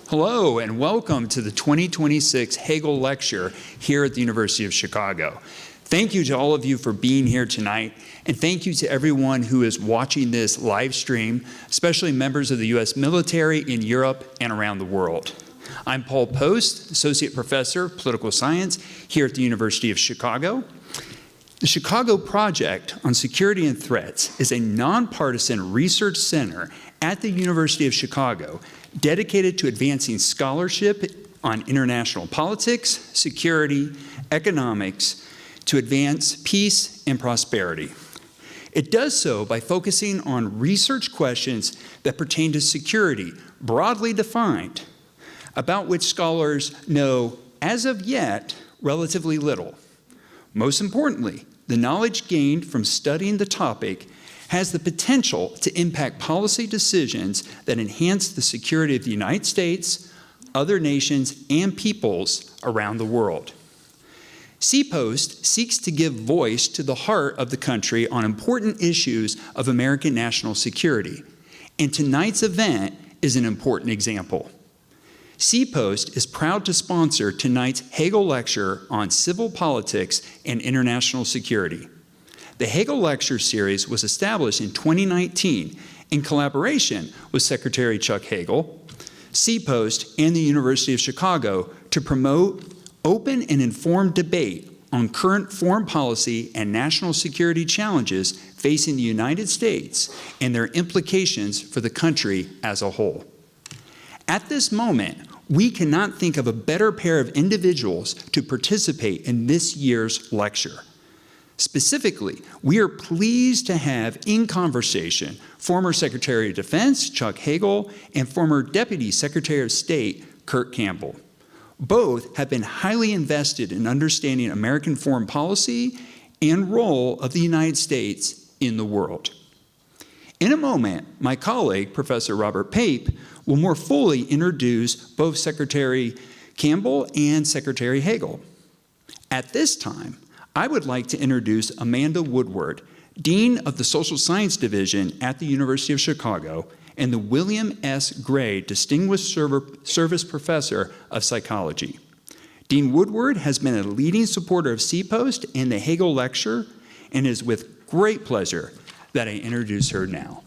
Hello and welcome to the 2026 Hagel Lecture here at the University of Chicago. Thank you to all of you for being here tonight, and thank you to everyone who is watching this live stream, especially members of the U.S. military in Europe and around the world. I'm Pape, Associate Professor of Political Science here at the University of Chicago. The Chicago Project on Security and Threats is a nonpartisan research center at the University of Chicago dedicated to advancing scholarship on international politics, security, economics, to advance peace and prosperity. It does so by focusing on research questions that pertain to security, broadly defined, about which scholars know, as of yet, relatively little. Most importantly, the knowledge gained from studying the topic has the potential to impact policy decisions that enhance the security of the United States, other nations, and peoples around the world. CPOST seeks to give voice to the heart of the country on important issues of American national security, and tonight's event is an important example. CPOST is proud to sponsor tonight's Hagel Lecture on Civil Politics and International Security. The Hagel Lecture series was established in 2019 in collaboration with Secretary Chuck Hagel, CPOST, and the University of Chicago to promote open and informed debate on current foreign policy and national security challenges facing the United States and their implications for the country as a whole. At this moment, we cannot think of a better pair of individuals to participate in this year's lecture. Specifically, we are pleased to have in conversation former Secretary of Defense Chuck Hagel and former Deputy Secretary of State Kurt Campbell. Both have been highly invested in understanding American foreign policy and role of the United States in the world. In a moment, my colleague, Professor Robert Pape, will more fully introduce both Secretary Campbell and Secretary Hagel. At this time, I would like to introduce Amanda Woodward, Dean of the Social Science Division at the University of Chicago and the William S. Gray Distinguished Service Professor of Psychology. Dean Woodward has been a leading supporter of CPOST and the Hagel Lecture, and it is with great pleasure that I introduce her now.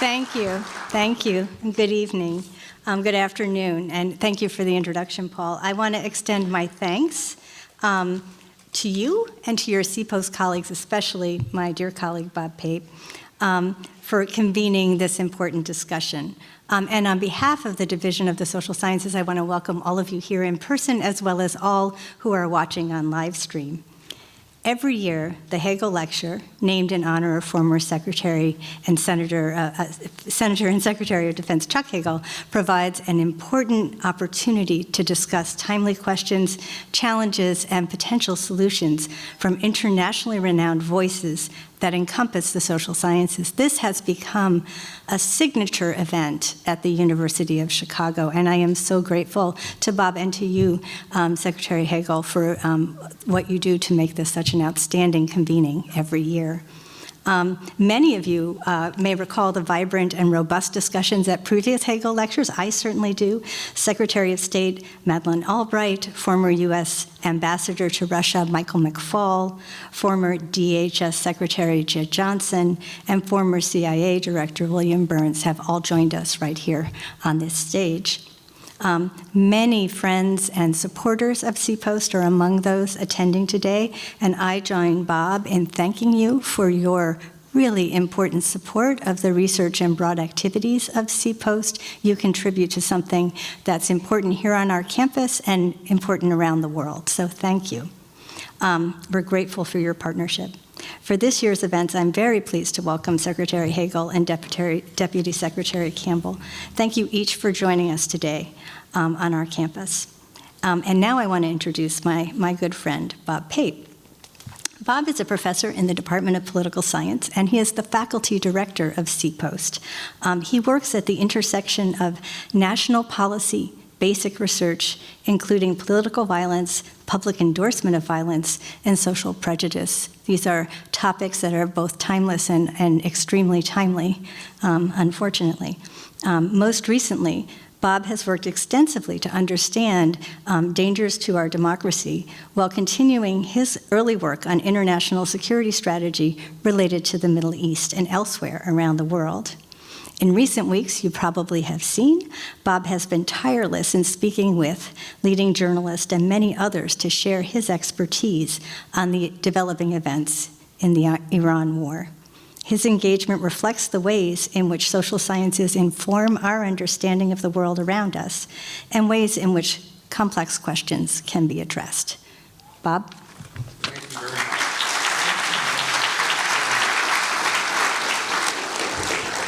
Thank you, and good evening. Good afternoon, and thank you for the introduction, Paul. I want to extend my thanks to you and to your CPOST colleagues, especially my dear colleague, Bob Pape, for convening this important discussion. And on behalf of the Division of the Social Sciences, I want to welcome all of you here in person, as well as all who are watching on live stream. Every year, the Hagel Lecture, named in honor of former Senator and Secretary of Defense Chuck Hagel, provides an important opportunity to discuss timely questions, challenges, and potential solutions from internationally renowned voices that encompass the social sciences. This has become a signature event at the University of Chicago, and I am so grateful to Bob and to you, Secretary Hagel, for what you do to make this such an outstanding convening every year. Many of you may recall the vibrant and robust discussions at previous Hagel Lectures. I certainly do. Secretary of State Madeleine Albright, former U.S. Ambassador to Russia Michael McFaul, former DHS Secretary Jed Johnson, and former CIA Director William Burns have all joined us right here on this stage. Many friends and supporters of CPOST are among those attending today, and I join Bob in thanking you for your really important support of the research and broad activities of CPOST. You contribute to something that's important here on our campus and important around the world, so thank you. We're grateful for your partnership. For this year's events, I'm very pleased to welcome Secretary Hagel and Deputy Secretary Campbell. Thank you each for joining us today on our campus. And now I want to introduce my good friend, Bob Pape. Bob is a professor in the Department of Political Science, and he is the faculty director of CPOST. He works at the intersection of national policy, basic research, including political violence, public endorsement of violence, and social prejudice. These are topics that are both timeless and extremely timely, unfortunately. Most recently, Bob has worked extensively to understand dangers to our democracy while continuing his early work on international security strategy related to the Middle East and elsewhere around the world. In recent weeks, you probably have seen, Bob has been tireless in speaking with leading journalists and many others to share his expertise on the developing events in the Iran war. His engagement reflects the ways in which social sciences inform our understanding of the world around us and ways in which complex questions can be addressed. Bob? Thank you very much.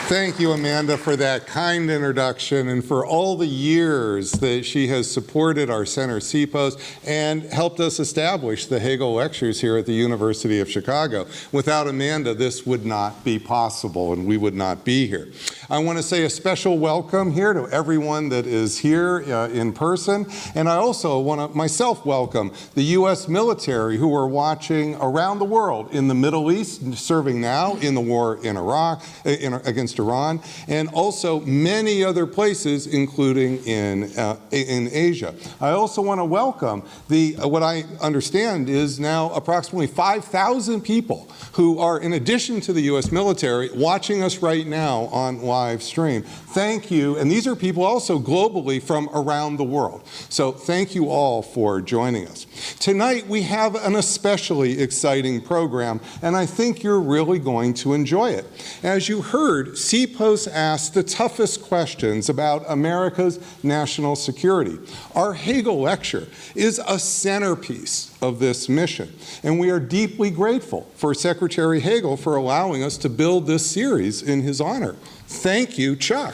Thank you, Amanda, for that kind introduction and for all the years that she has supported our center, CPOST, and helped us establish the Hagel Lectures here at the University of Chicago. Without Amanda, this would not be possible and we would not be here. I want to say a special welcome here to everyone that is here in person, and I also want to myself welcome the U.S. military who are watching around the world in the Middle East, serving now in the war in Iraq, against Iran, and also many other places, including in Asia. I also want to welcome what I understand is now approximately 5,000 people who are, in addition to the U.S. military, watching us right now on live stream. Thank you, and these are people also globally from around the world. So thank you all for joining us. Tonight we have an especially exciting program, and I think you're really going to enjoy it. As you heard, CPOST asked the toughest questions about America's national security. Our Hagel Lecture is a centerpiece of this mission, and we are deeply grateful for Secretary Hagel for allowing us to build this series in his honor. Thank you, Chuck.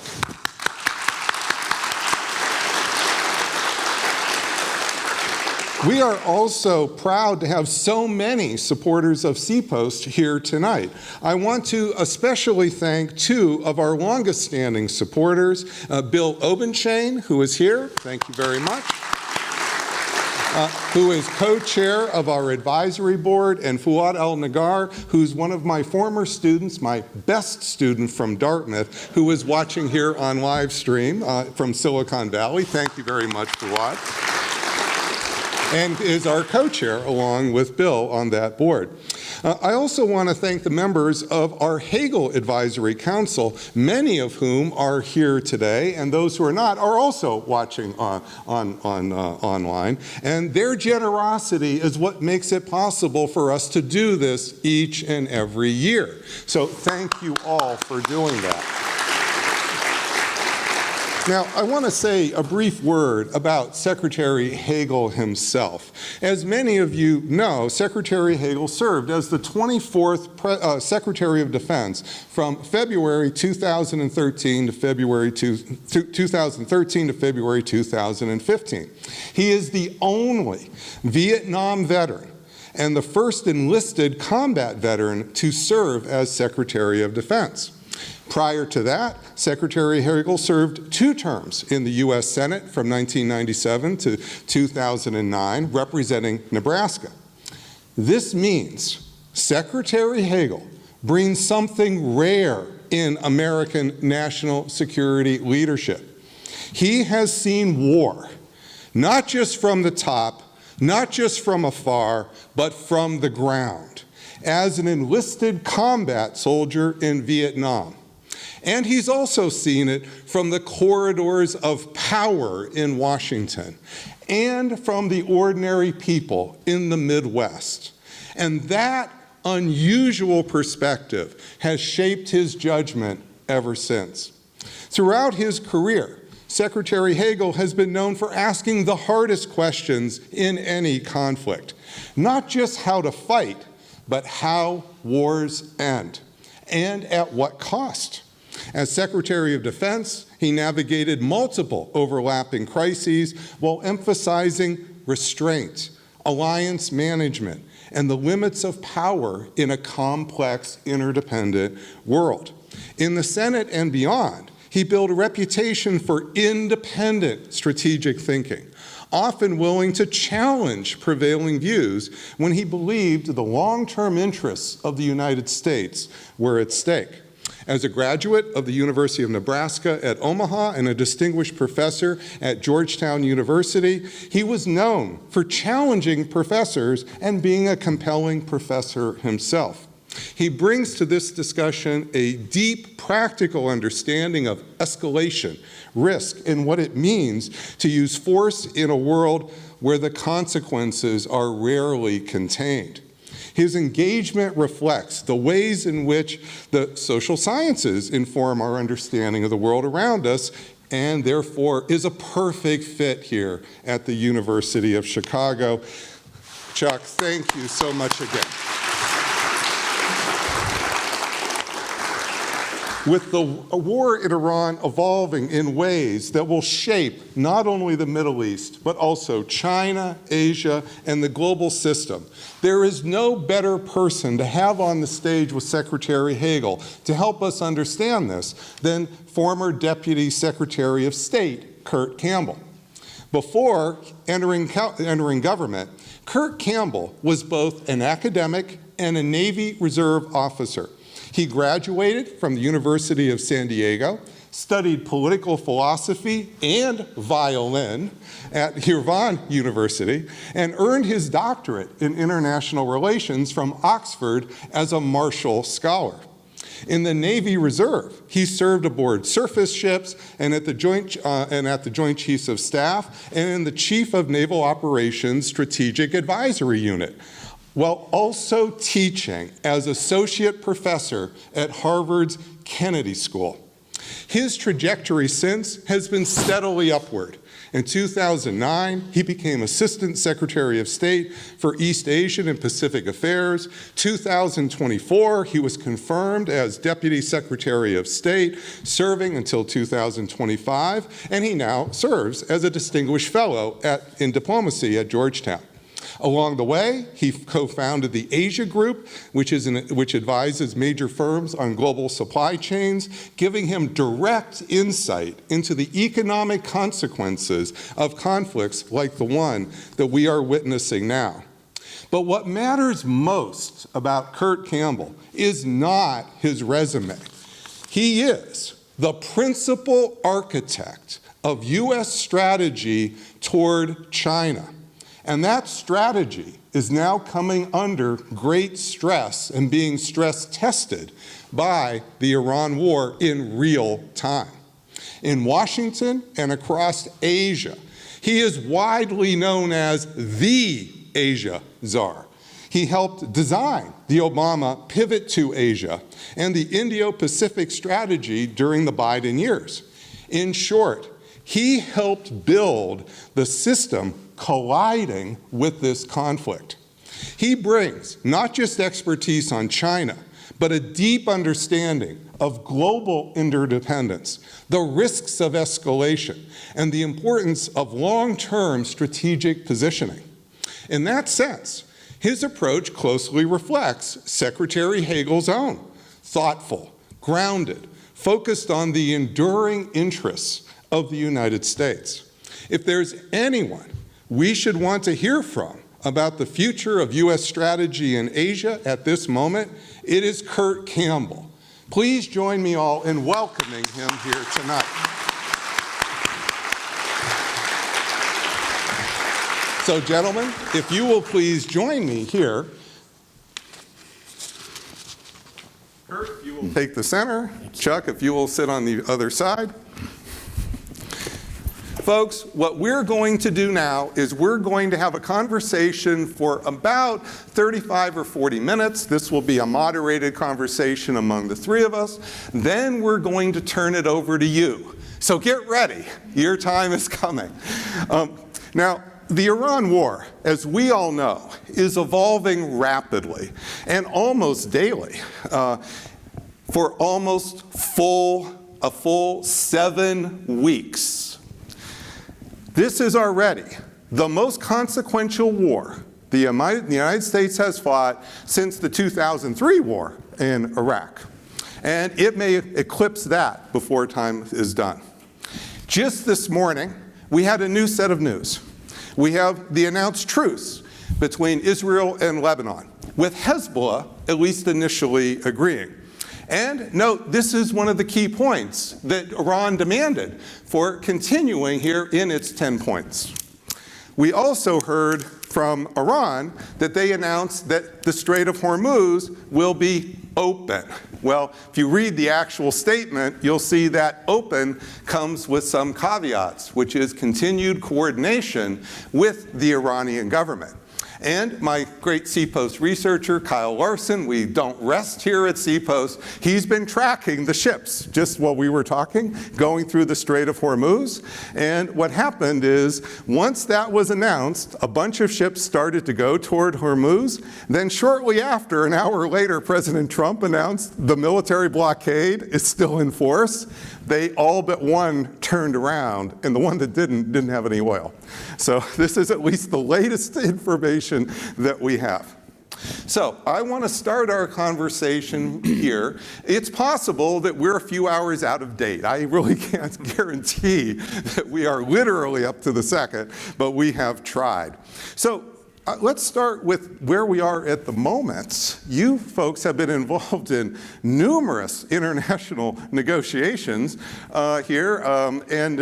We are also proud to have so many supporters of CPOST here tonight. I want to especially thank two of our longest-standing supporters, Bill Obenchain, who is here, thank you very much, who is co-chair of our advisory board, and Fuad Al-Nagar, who's one of my former students, my best student from Dartmouth, who is watching here on live stream from Silicon Valley. Thank you very much, Fuad. And is our co-chair along with Bill on that board. I also want to thank the members of our Hagel Advisory Council, many of whom are here today, and those who are not are also watching online. And their generosity is what makes it possible for us to do this each and every year. So thank you all for doing that. Now, I want to say a brief word about Secretary Hagel himself. As many of you know, Secretary Hagel served as the 24th Secretary of Defense from February 2013 to February 2015. He is the only Vietnam veteran and the first enlisted combat veteran to serve as Secretary of Defense. Prior to that, Secretary Hagel served 2 terms in the U.S. Senate from 1997 to 2009, representing Nebraska. This means Secretary Hagel brings something rare in American national security leadership. He has seen war, not just from the top, not just from afar, but from the ground, as an enlisted combat soldier in Vietnam. And he's also seen it from the corridors of power in Washington and from the ordinary people in the Midwest. And that unusual perspective has shaped his judgment ever since. Throughout his career, Secretary Hagel has been known for asking the hardest questions in any conflict. Not just how to fight, but how wars end, and at what cost. As Secretary of Defense, he navigated multiple overlapping crises while emphasizing restraint, alliance management, and the limits of power in a complex, interdependent world. In the Senate and beyond, He built a reputation for independent strategic thinking, often willing to challenge prevailing views when he believed the long-term interests of the United States were at stake. As a graduate of the University of Nebraska at Omaha and a distinguished professor at Georgetown University, he was known for challenging professors and being a compelling professor himself. He brings to this discussion a deep practical understanding of escalation, risk, and what it means to use force in a world where the consequences are rarely contained. His engagement reflects the ways in which the social sciences inform our understanding of the world around us, and therefore is a perfect fit here at the University of Chicago. Chuck, thank you so much again. With the war in Iran evolving in ways that will shape not only the Middle East, but also China, Asia, and the global system, there is no better person to have on the stage with Secretary Hagel to help us understand this than former Deputy Secretary of State Kurt Campbell. Before entering government, Kurt Campbell was both an academic and a Navy Reserve officer. He graduated from the University of San Diego, studied political philosophy and violin at Yerevan University, and earned his doctorate in international relations from Oxford as a Marshall Scholar. In the Navy Reserve, he served aboard surface ships and at the Joint Chiefs of Staff and in the Chief of Naval Operations Strategic Advisory Unit, while also teaching as associate professor at Harvard's Kennedy School. His trajectory since has been steadily upward. In 2009, he became Assistant Secretary of State for East Asian and Pacific Affairs. 2024, he was confirmed as Deputy Secretary of State, serving until 2025, and he now serves as a Distinguished Fellow in Diplomacy at Georgetown. Along the way, he co-founded the Asia Group, which advises major firms on global supply chains, giving him direct insight into the economic consequences of conflicts like the one that we are witnessing now. But what matters most about Kurt Campbell is not his resume. He is the principal architect of U.S. strategy toward China. And that strategy is now coming under great stress and being stress tested by the Iran war in real time. In Washington and across Asia, he is widely known as the Asia Czar. He helped design the Obama pivot to Asia and the Indo-Pacific strategy during the Biden years. In short, he helped build the system colliding with this conflict. He brings not just expertise on China, but a deep understanding of global interdependence, the risks of escalation, and the importance of long-term strategic positioning. In that sense, his approach closely reflects Secretary Hagel's own: thoughtful, grounded, focused on the enduring interests of the United States. If there's anyone we should want to hear from about the future of U.S. strategy in Asia at this moment, it is Kurt Campbell. Please join me all in welcoming him here tonight. So, gentlemen, if you will please join me here. Kurt, if you will take the center. Chuck, if you will sit on the other side. Folks, what we're going to do now is we're going to have a conversation for about 35 or 40 minutes. This will be a moderated conversation among the three of us. Then we're going to turn it over to you. So get ready. Your time is coming. Now, the Iran war, as we all know, is evolving rapidly and almost daily for almost a full 7 weeks. This is already the most consequential war the United States has fought since the 2003 war in Iraq. and it may eclipse that before time is done. Just this morning, we had a new set of news. We have the announced truce between Israel and Lebanon, with Hezbollah at least initially agreeing. And note, this is one of the key points that Iran demanded for continuing here in its 10 points. We also heard from Iran that they announced that the Strait of Hormuz will be open. Well, if you read the actual statement, you'll see that open comes with some caveats, which is continued coordination with the Iranian government. And my great CPOST researcher, Kyle Larson, we don't rest here at CPOST, he's been tracking the ships, just while we were talking, going through the Strait of Hormuz. And what happened is, once that was announced, a bunch of ships started to go toward Hormuz. Then shortly after, an hour later, President Trump announced the military blockade is still in force. They all but one turned around, and the one that didn't have any oil. So this is at least the latest information that we have. So I want to start our conversation here. It's possible that we're a few hours out of date. I really can't guarantee that we are literally up to the second, but we have tried. So let's start with where we are at the moment. You folks have been involved in numerous international negotiations here, and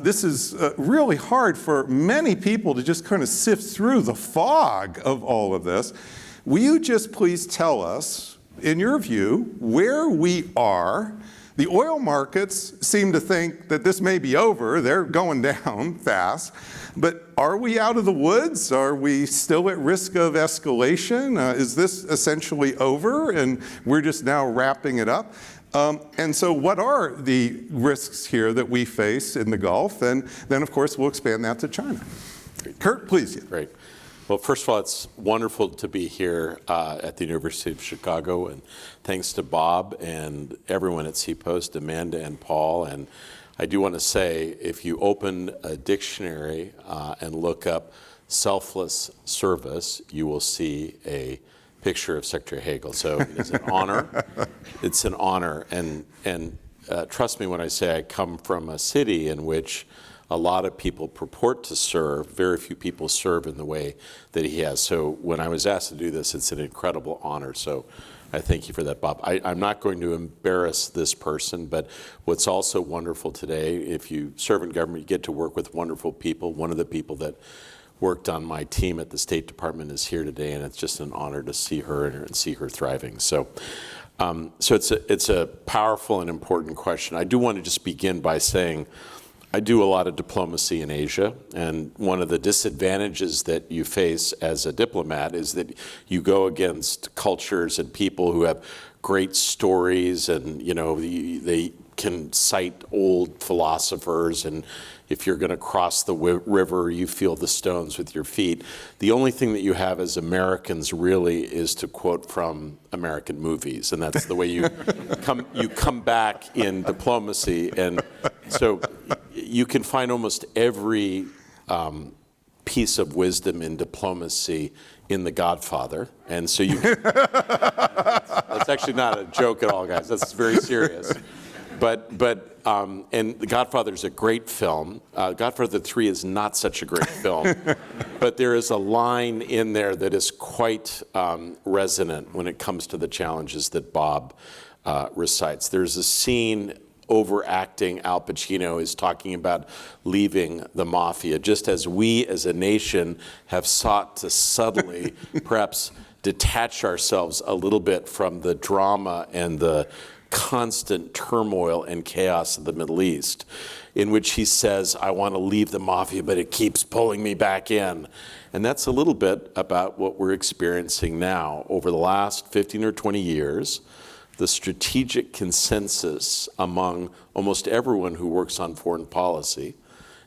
this is really hard for many people to just kind of sift through the fog of all of this. Will you just please tell us, in your view, where we are? The oil markets seem to think that this may be over. They're going down fast. But are we out of the woods? Are we still at risk of escalation? Is this essentially over and we're just now wrapping it up? And so what are the risks here that we face in the Gulf? And then, of course, we'll expand that to China. Kurt, please. Great. Well, first of all, it's wonderful to be here at the University of Chicago, and thanks to Bob and everyone at CPOST, Amanda and Paul. And I do want to say, if you open a dictionary and look up selfless service, you will see a picture of Secretary Hagel. So it's an honor. It's an honor. And trust me when I say I come from a city in which a lot of people purport to serve. Very few people serve in the way that he has. So when I was asked to do this, it's an incredible honor. So I thank you for that, Bob. I'm not going to embarrass this person, but what's also wonderful today, if you serve in government, you get to work with wonderful people. One of the people that worked on my team at the State Department is here today, and it's just an honor to see her and see her thriving. So it's a powerful and important question. I do want to just begin by saying, I do a lot of diplomacy in Asia, and one of the disadvantages that you face as a diplomat is that you go against cultures and people who have great stories, and they can cite old philosophers, and if you're going to cross the river, you feel the stones with your feet. The only thing that you have as Americans really is to quote from American movies, and that's the way you come back in diplomacy. And so you can find almost every piece of wisdom in diplomacy in The Godfather, and so you. That's actually not a joke at all, guys. That's very serious. But and The Godfather is a great film. Godfather 3 is not such a great film, but there is a line in there that is quite resonant when it comes to the challenges that Bob recites. There's a scene overacting. Al Pacino is talking about leaving the mafia, just as we as a nation have sought to subtly perhaps detach ourselves a little bit from the drama and the constant turmoil and chaos of the Middle East, in which he says, I want to leave the mafia, but it keeps pulling me back in. And that's a little bit about what we're experiencing now. Over the last 15 or 20 years, the strategic consensus among almost everyone who works on foreign policy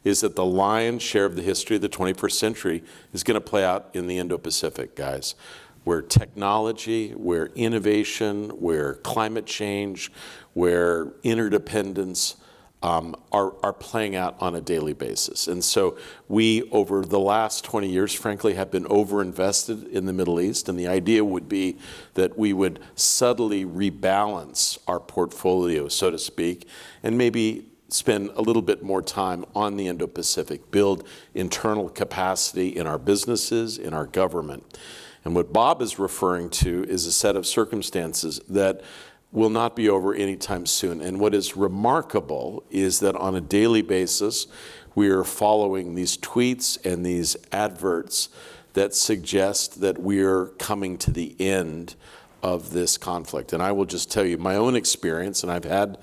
is that the lion's share of the history of the 21st century is going to play out in the Indo-Pacific, guys, where technology, where innovation, where climate change, where interdependence are playing out on a daily basis. And so we, over the last 20 years, frankly, have been overinvested in the Middle East. And the idea would be that we would subtly rebalance our portfolio, so to speak, and maybe spend a little bit more time on the Indo-Pacific, build internal capacity in our businesses, in our government. And what Bob is referring to is a set of circumstances that will not be over anytime soon. And what is remarkable is that on a daily basis, we are following these tweets and these adverts that suggest that we're coming to the end of this conflict. And I will just tell you my own experience, and I've had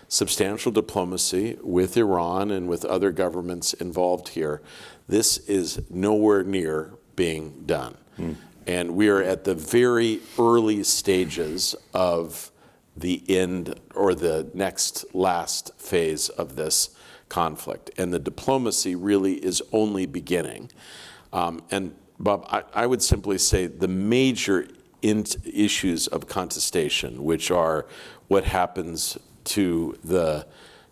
substantial diplomacy with Iran and with other governments involved here. This is nowhere near being done. And we are at the very early stages of the end or the next last phase of this conflict. And the diplomacy really is only beginning. And Bob, I would simply say the major issues of contestation, which are what happens to the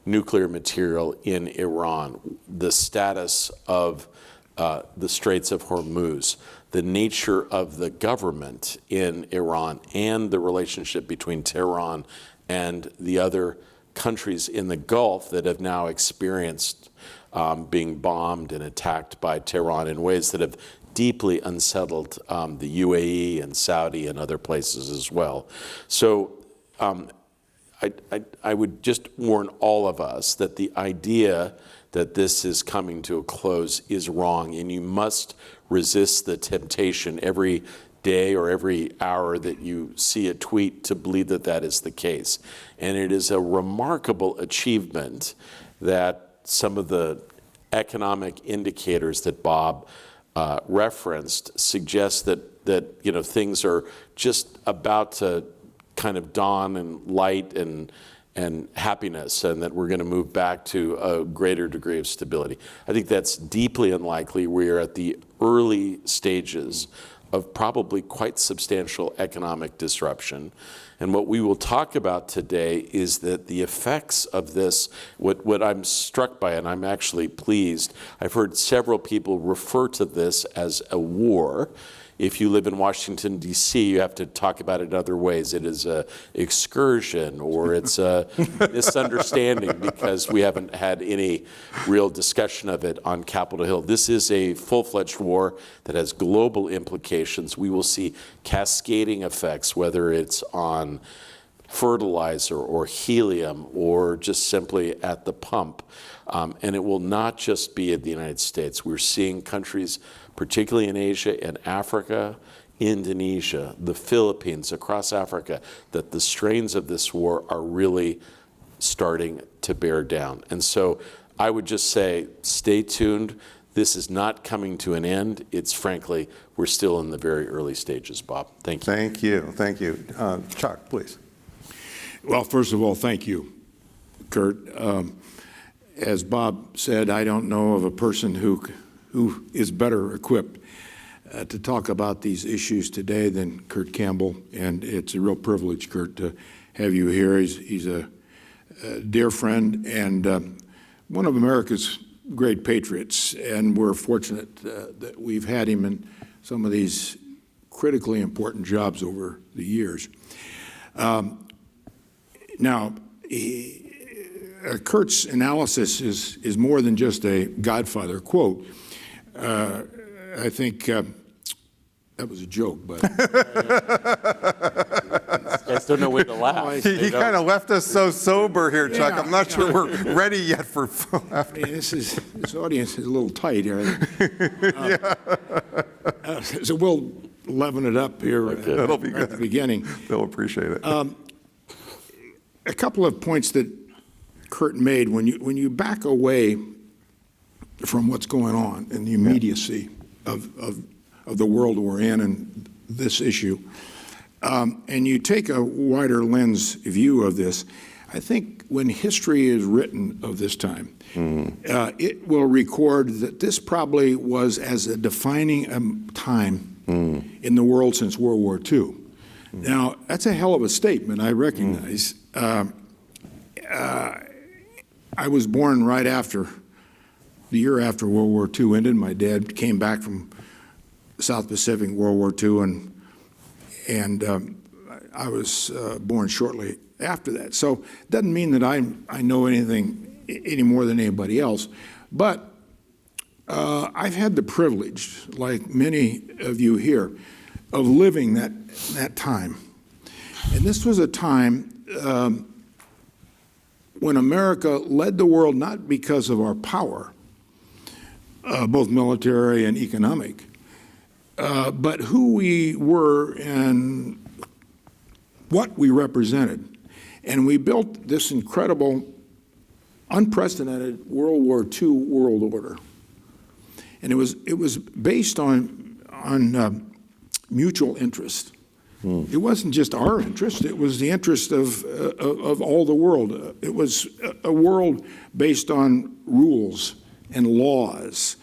nuclear material in Iran, the status of the Straits of Hormuz, the nature of the government in Iran, and the relationship between Tehran and the other countries in the Gulf that have now experienced being bombed and attacked by Tehran in ways that have deeply unsettled the UAE and Saudi and other places as well. So I would just warn all of us that the idea that this is coming to a close is wrong, and you must resist the temptation every day or every hour that you see a tweet to believe that that is the case. And it is a remarkable achievement that some of the economic indicators that Bob referenced suggest that things are just about to kind of dawn and light and happiness, and that we're going to move back to a greater degree of stability. I think that's deeply unlikely. We are at the early stages of probably quite substantial economic disruption. And what we will talk about today is that the effects of this, what I'm struck by, and I'm actually pleased, I've heard several people refer to this as a war. If you live in Washington, D.C., you have to talk about it other ways. It is an excursion, or it's a misunderstanding because we haven't had any real discussion of it on Capitol Hill. This is a full-fledged war that has global implications. We will see cascading effects, whether it's on fertilizer or helium or just simply at the pump. And it will not just be in the United States. We're seeing countries, particularly in Asia and Africa, Indonesia, the Philippines, across Africa, that the strains of this war are really starting to bear down. And so I would just say, stay tuned. This is not coming to an end. It's frankly, we're still in the very early stages, Bob. Thank you. Thank you. Thank you. Chuck, please. Well, first of all, thank you, Kurt. As Bob said, I don't know of a person who is better equipped to talk about these issues today than Kurt Campbell, and it's a real privilege, Kurt, to have you here. He's a dear friend and one of America's great patriots, and we're fortunate that we've had him in some of these critically important jobs over the years. Now, Kurt's analysis is more than just a Godfather quote. I think that was a joke, but I guys don't know when to laugh. He kind of left us so sober here, Chuck. I'm not sure we're ready yet for laughter. This audience is a little tight here. So we'll leaven it up here That'll be good. at the beginning. They'll appreciate it. A couple of points that Kurt made. When you back away from what's going on and the immediacy of the world we're in and this issue, and you take a wider lens view of this, I think when history is written of this time, it will record that this probably was as a defining time in the world since World War II. Now, that's a hell of a statement, I recognize. I was born right after, the year after World War II ended. My dad came back from South Pacific, World War II, and I was born shortly after that. So it doesn't mean that I know anything any more than anybody else. But I've had the privilege, like many of you here, of living that time. And this was a time when America led the world not because of our power, both military and economic, but who we were and what we represented. And we built this incredible, unprecedented World War II world order. And it was based on mutual interest. It wasn't just our interest, it was the interest of all the world. It was a world based on rules and laws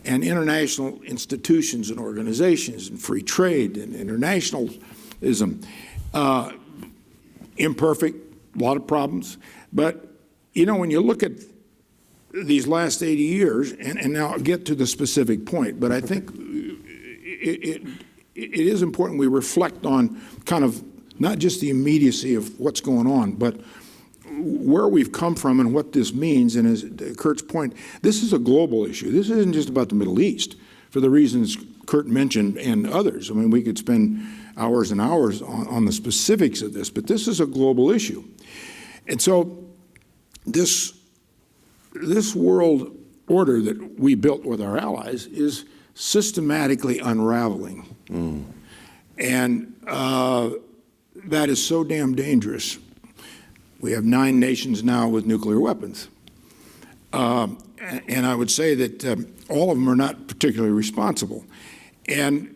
and international institutions and organizations and free trade and internationalism. Imperfect, a lot of problems. But, you know, when you look at these last 80 years, and now I'll get to the specific point, but I think it is important we reflect on kind of not just the immediacy of what's going on, but where we've come from and what this means. And as Kurt's point, this is a global issue. This isn't just about the Middle East, for the reasons Kurt mentioned and others. I mean, we could spend hours and hours on the specifics of this, but this is a global issue. And so this world order that we built with our allies is systematically unraveling. And that is so damn dangerous. We have 9 nations now with nuclear weapons. And I would say that all of them are not particularly responsible. And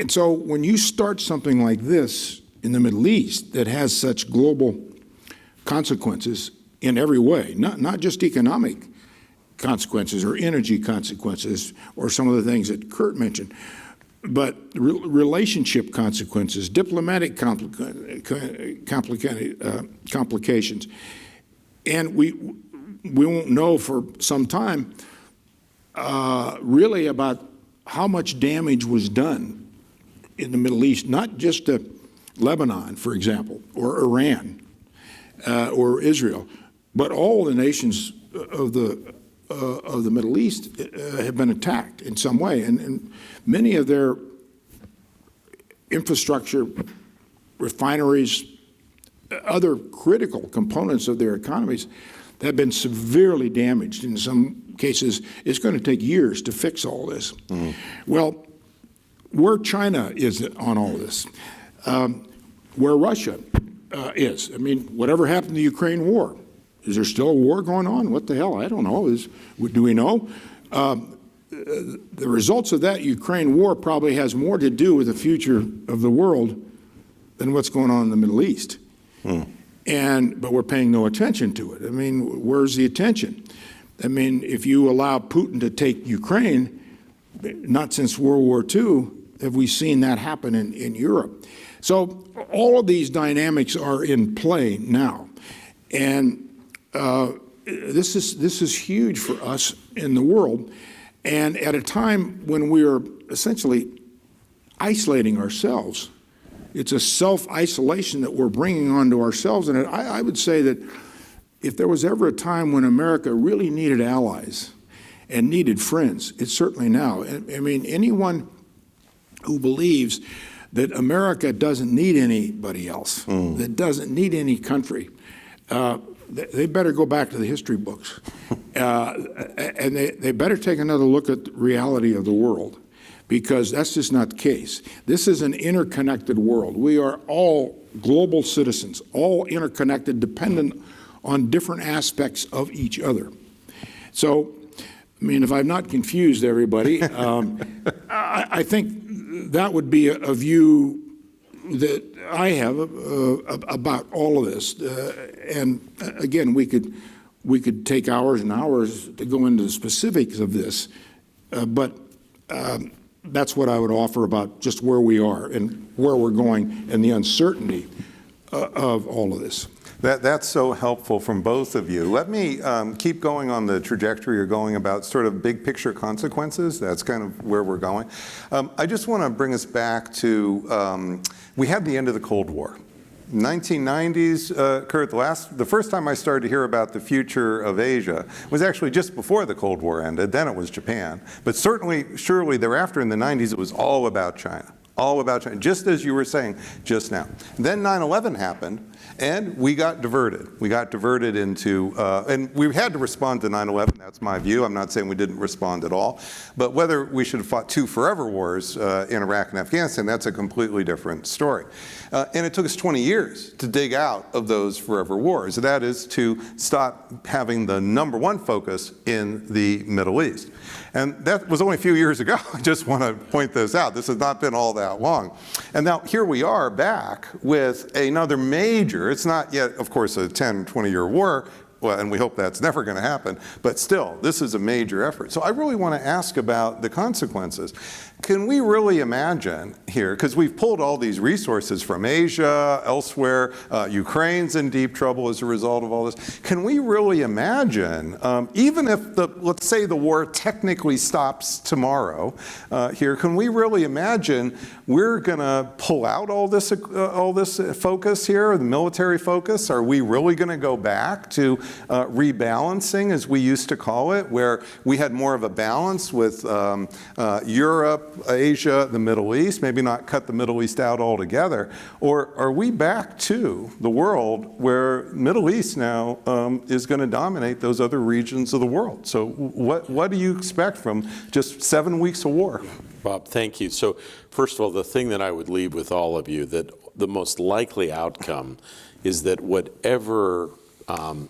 so when you start something like this in the Middle East that has such global consequences in every way, not just economic consequences or energy consequences or some of the things that Kurt mentioned, but relationship consequences, diplomatic complications. And we won't know for some time really about how much damage was done in the Middle East, not just to Lebanon, for example, or Iran, or Israel, but all the nations of the Middle East have been attacked in some way, and many of their infrastructure, refineries, other critical components of their economies have been severely damaged. In some cases, it's going to take years to fix all this. Well, where China is on all this, where Russia is. I mean, whatever happened to the Ukraine war? Is there still a war going on? What the hell? I don't know. Do we know? The results of that Ukraine war probably has more to do with the future of the world than what's going on in the Middle East. But we're paying no attention to it. I mean, where's the attention? I mean, if you allow Putin to take Ukraine, not since World War II have we seen that happen in Europe. So all of these dynamics are in play now. And this is huge for us in the world. And at a time when we are essentially isolating ourselves, it's a self-isolation that we're bringing onto ourselves. And I would say that if there was ever a time when America really needed allies and needed friends, it's certainly now. I mean, anyone who believes that America doesn't need anybody else, that doesn't need any country, they better go back to the history books. And they better take another look at the reality of the world, because that's just not the case. This is an interconnected world. We are all global citizens, all interconnected, dependent on different aspects of each other. So, I mean, if I've not confused everybody, I think that would be a view that I have about all of this. And again, we could take hours and hours to go into the specifics of this, but that's what I would offer about just where we are and where we're going and the uncertainty of all of this. That's so helpful from both of you. Let me keep going on the trajectory you're going about sort of big picture consequences. That's kind of where we're going. I just want to bring us back to, we had the end of the Cold War. 1990s, Kurt, the first time I started to hear about the future of Asia was actually just before the Cold War ended. Then it was Japan. But surely thereafter in the 90s, it was all about China. All about China, just as you were saying just now. Then 9/11 happened, and we got diverted. We got diverted into, and we had to respond to 9/11. That's my view. I'm not saying we didn't respond at all. But whether we should have fought 2 forever wars in Iraq and Afghanistan, that's a completely different story. And it took us 20 years to dig out of those forever wars. That is to stop having the #1 focus in the Middle East. And that was only a few years ago. I just want to point this out. This has not been all that long. And now here we are back with another major, it's not yet, of course, a 10, 20-year war, well, and we hope that's never going to happen, but still, this is a major effort. So I really want to ask about the consequences. Can we really imagine here, because we've pulled all these resources from Asia, elsewhere, Ukraine's in deep trouble as a result of all this. Can we really imagine, even if let's say the war technically stops tomorrow here, can we really imagine we're going to pull out all this focus here, the military focus? Are we really going to go back to rebalancing, as we used to call it, where we had more of a balance with Europe, Asia, the Middle East, maybe not cut the Middle East out altogether? Or are we back to the world where Middle East now is going to dominate those other regions of the world? So what do you expect from just 7 weeks of war? Bob, thank you. So first of all, the thing that I would leave with all of you, that the most likely outcome is that whatever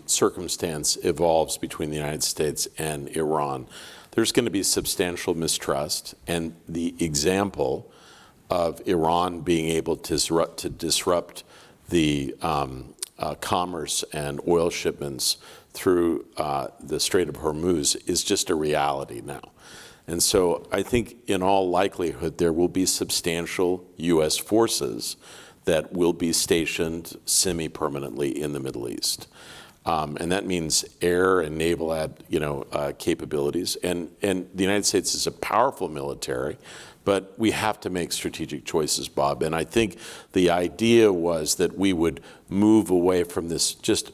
circumstance evolves between the United States and Iran, there's going to be substantial mistrust, and the example of Iran being able to disrupt the commerce and oil shipments through the Strait of Hormuz is just a reality now. And so I think in all likelihood there will be substantial U.S. forces that will be stationed semi-permanently in the Middle East. And that means air and naval capabilities. And the United States is a powerful military, but we have to make strategic choices, Bob. And I think the idea was that we would move away from this just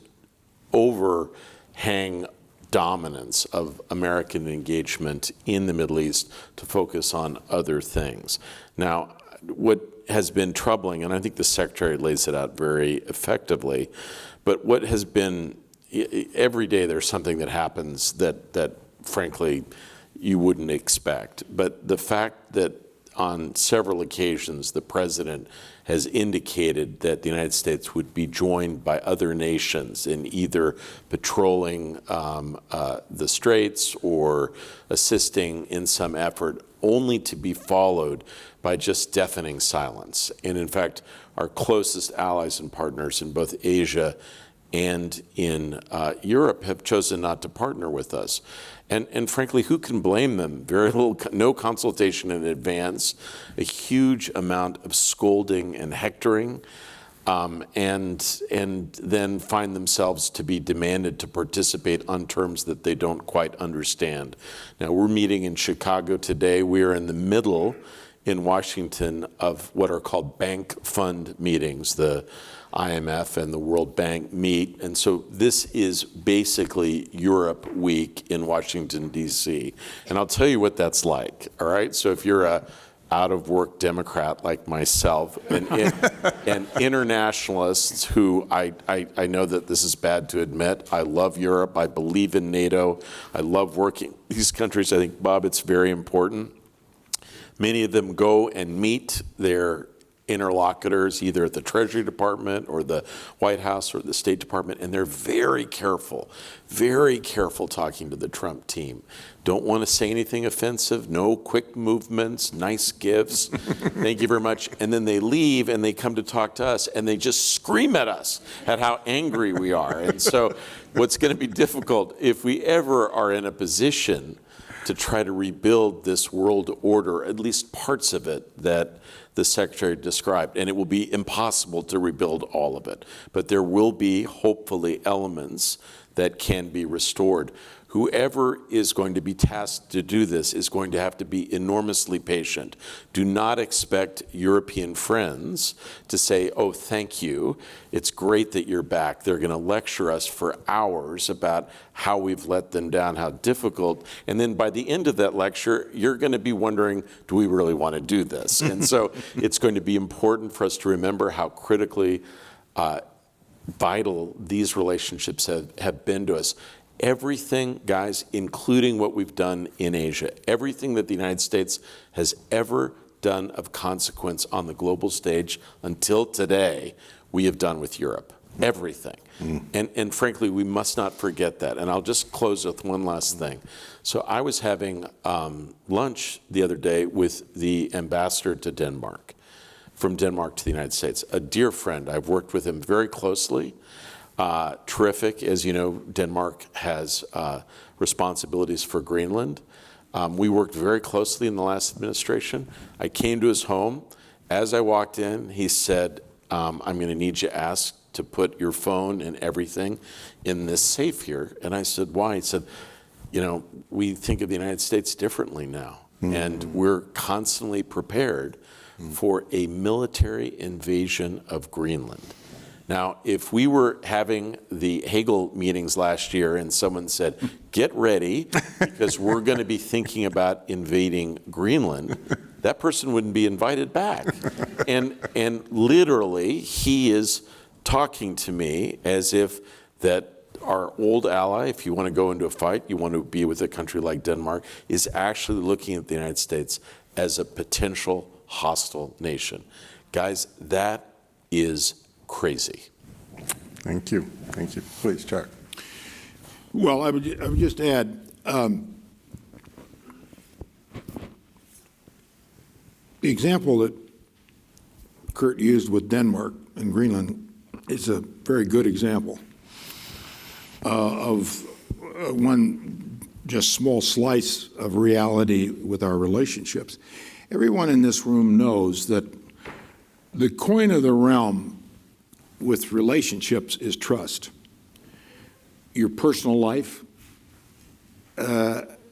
overhang dominance of American engagement in the Middle East to focus on other things. Now, what has been troubling, and I think the Secretary lays it out very effectively, but what has been, every day there's something that happens that frankly you wouldn't expect. But the fact that on several occasions the President has indicated that the United States would be joined by other nations in either patrolling the straits or assisting in some effort, only to be followed by just deafening silence. And in fact, our closest allies and partners in both Asia and in Europe have chosen not to partner with us. And frankly, who can blame them? Very little, no consultation in advance, a huge amount of scolding and hectoring, and then find themselves to be demanded to participate on terms that they don't quite understand. Now, we're meeting in Chicago today. We are in the middle in Washington of what are called bank fund meetings. The IMF and the World Bank meet, and so this is basically Europe Week in Washington, D.C. And I'll tell you what that's like, all right? So if you're a out-of-work Democrat like myself, and internationalists who I know that this is bad to admit, I love Europe, I believe in NATO, I love working these countries. I think, Bob, it's very important. Many of them go and meet their interlocutors either at the Treasury Department or the White House or the State Department, and they're very careful talking to the Trump team. Don't want to say anything offensive, no quick movements, nice gifts, thank you very much. And then they leave and they come to talk to us and they just scream at us at how angry we are. And so what's going to be difficult if we ever are in a position to try to rebuild this world order, at least parts of it that the Secretary described. And it will be impossible to rebuild all of it. But there will be, hopefully, elements that can be restored. Whoever is going to be tasked to do this is going to have to be enormously patient. Do not expect European friends to say, oh, thank you. It's great that you're back. They're going to lecture us for hours about how we've let them down, how difficult. And then by the end of that lecture, you're going to be wondering, do we really want to do this? And so it's going to be important for us to remember how critically vital these relationships have been to us. Everything, guys, including what we've done in Asia, everything that the United States has ever done of consequence on the global stage until today, we have done with Europe. Everything. And frankly, we must not forget that. And I'll just close with one last thing. So I was having lunch the other day with the ambassador to Denmark, from Denmark to the United States, a dear friend. I've worked with him very closely. Terrific. As you know, Denmark has responsibilities for Greenland. We worked very closely in the last administration. I came to his home. As I walked in, he said, I'm going to need you asked to put your phone and everything in this safe here. And I said, why? He said, you know, we think of the United States differently now. And we're constantly prepared for a military invasion of Greenland. Now, if we were having the Hagel meetings last year and someone said, get ready, because we're going to be thinking about invading Greenland, that person wouldn't be invited back. And literally, he is talking to me as if that our old ally, if you want to go into a fight, you want to be with a country like Denmark, is actually looking at the United States as a potential hostile nation. Guys, that is crazy. Thank you. Thank you. Please, Chuck. Well, I would just add, the example that Kurt used with Denmark and Greenland is a very good example of one just small slice of reality with our relationships. Everyone in this room knows that the coin of the realm with relationships is trust. Your personal life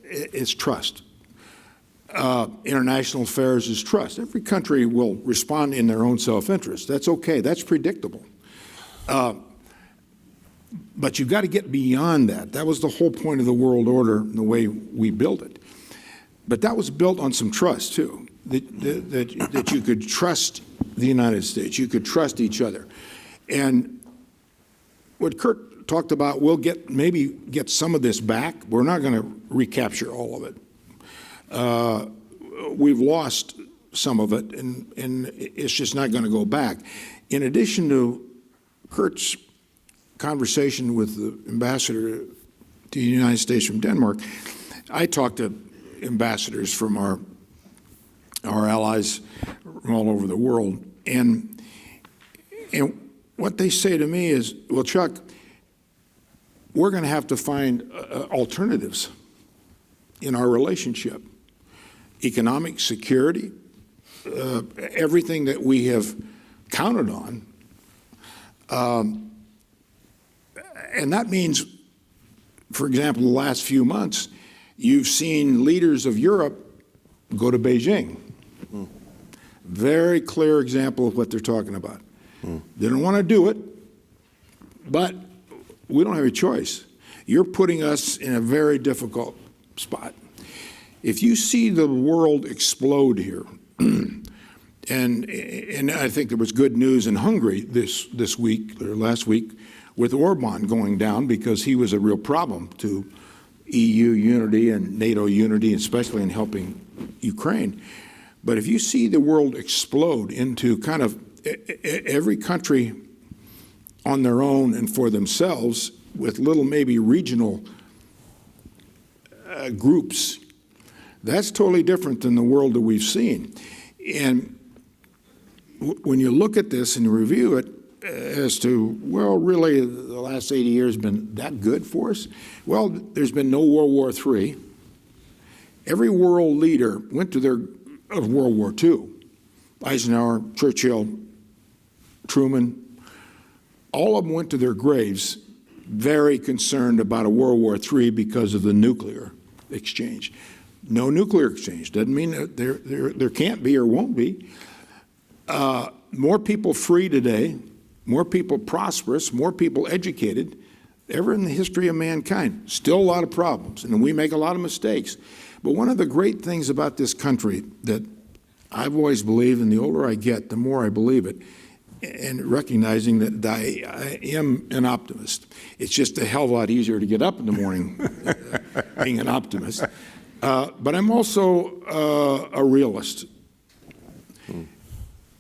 is trust. International affairs is trust. Every country will respond in their own self-interest. That's okay. That's predictable. But you've got to get beyond that. That was the whole point of the world order and the way we built it. But that was built on some trust, too, that you could trust the United States. You could trust each other. And what Kurt talked about, we'll maybe get some of this back. We're not going to recapture all of it. We've lost some of it, and it's just not going to go back. In addition to Kurt's conversation with the ambassador to the United States from Denmark, I talked to ambassadors from our allies from all over the world, and what they say to me is, well, Chuck, we're going to have to find alternatives in our relationship. Economic security, everything that we have counted on. And that means, for example, the last few months, you've seen leaders of Europe go to Beijing. Very clear example of what they're talking about. They don't want to do it, but we don't have a choice. You're putting us in a very difficult spot. If you see the world explode here, and I think there was good news in Hungary this week or last week with Orban going down, because he was a real problem to EU unity and NATO unity, especially in helping Ukraine. But if you see the world explode into kind of every country on their own and for themselves, with little maybe regional groups, that's totally different than the world that we've seen. And when you look at this and you review it as to, well, really, the last 80 years have been that good for us? Well, there's been no World War III. Every world leader went to of World War II. Eisenhower, Churchill, Truman, all of them went to their graves very concerned about a World War III because of the nuclear exchange. No nuclear exchange doesn't mean that there can't be or won't be. More people free today, more people prosperous, more people educated, ever in the history of mankind. Still a lot of problems, and we make a lot of mistakes. But one of the great things about this country that I've always believed, and the older I get, the more I believe it, and recognizing that I am an optimist. It's just a hell of a lot easier to get up in the morning being an optimist. But I'm also a realist.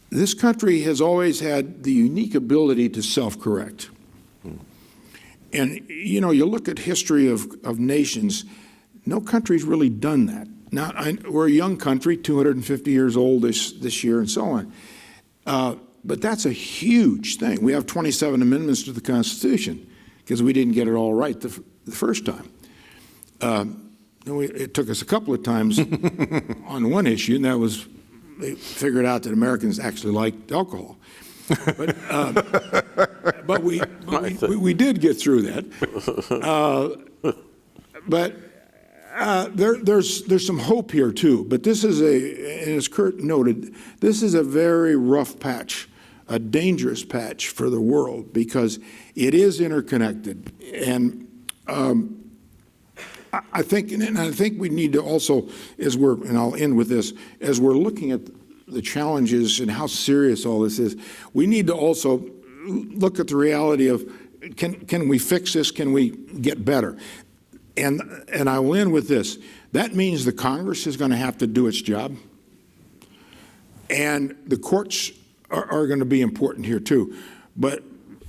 This country has always had the unique ability to self-correct. And, you know, you look at history of nations, no country's really done that. Now, we're a young country, 250 years old this year and so on. But that's a huge thing. We have 27 amendments to the Constitution because we didn't get it all right the first time. It took us a couple of times on one issue, and that was they figured out that Americans actually liked alcohol. But we did get through that. There's some hope here too. But this is and as Kurt noted, this is a very rough patch, a dangerous patch for the world because it is interconnected. And I think we need to also, and I'll end with this, as we're looking at the challenges and how serious all this is, we need to also look at the reality of can we fix this? Can we get better? And I will end with this. That means the Congress is going to have to do its job, and the courts are going to be important here too. But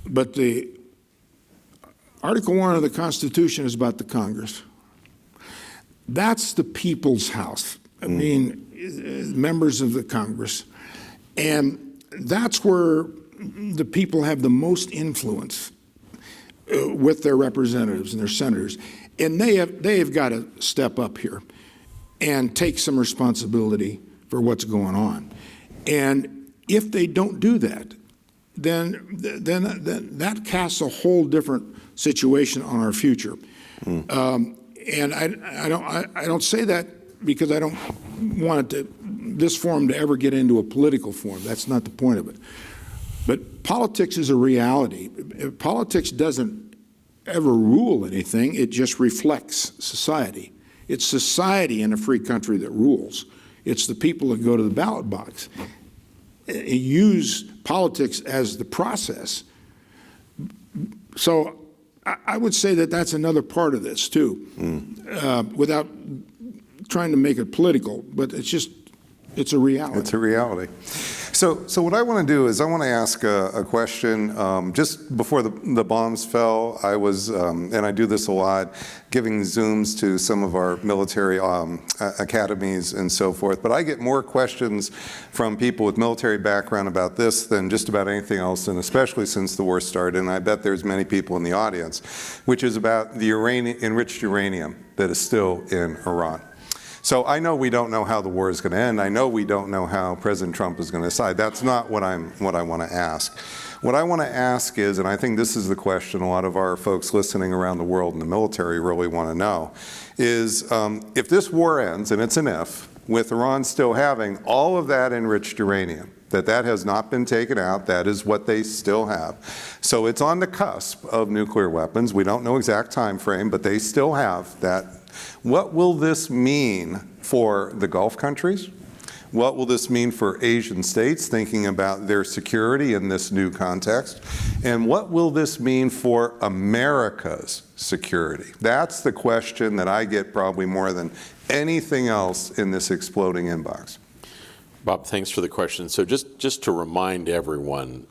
the Article 1 of the Constitution is about the Congress. That's the people's house. I mean, members of the Congress. And that's where the people have the most influence with their representatives and their senators. And they have got to step up here and take some responsibility for what's going on. And if they don't do that, then that casts a whole different situation on our future. And I don't say that because I don't want this forum to ever get into a political forum. That's not the point of it. But politics is a reality. Politics doesn't ever rule anything. It just reflects society. It's society in a free country that rules. It's the people that go to the ballot box. Use politics as the process. So I would say that that's another part of this too, without trying to make it political, but it's a reality. It's a reality. So what I want to do is I want to ask a question. Just before the bombs fell, I was, and I do this a lot, giving Zooms to some of our military academies and so forth. But I get more questions from people with military background about this than just about anything else, and especially since the war started. And I bet there's many people in the audience, which is about the enriched uranium that is still in Iran. So I know we don't know how the war is going to end. I know we don't know how President Trump is going to decide. That's not what I want to ask. What I want to ask is, and I think this is the question a lot of our folks listening around the world in the military really want to know, is if this war ends, and it's an if, with Iran still having all of that enriched uranium, that has not been taken out, that is what they still have. So it's on the cusp of nuclear weapons. We don't know exact time frame, but they still have that. What will this mean for the Gulf countries? What will this mean for Asian states thinking about their security in this new context? And what will this mean for America's security? That's the question that I get probably more than anything else in this exploding inbox. Bob, thanks for the question. So just to remind everyone,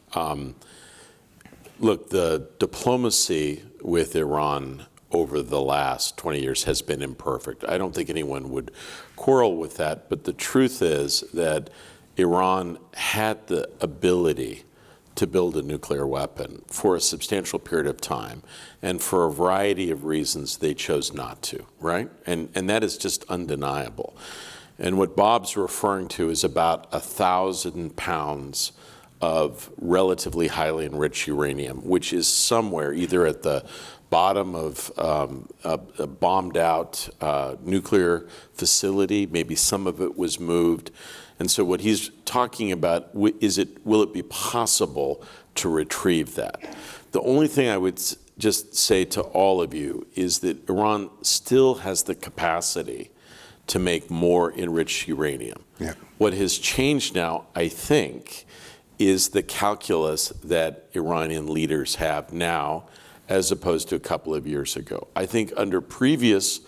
look, the diplomacy with Iran over the last 20 years has been imperfect. I don't think anyone would quarrel with that, but the truth is that Iran had the ability to build a nuclear weapon for a substantial period of time. And for a variety of reasons, they chose not to, right? And that is just undeniable. And what Bob's referring to is about 1,000 pounds of relatively highly enriched uranium, which is somewhere either at the bottom of a bombed out nuclear facility. Maybe some of it was moved. And so what he's talking about is will it be possible to retrieve that? The only thing I would just say to all of you is that Iran still has the capacity to make more enriched uranium. Yeah. What has changed now, I think, is the calculus that Iranian leaders have now as opposed to a couple of years ago. I think under previous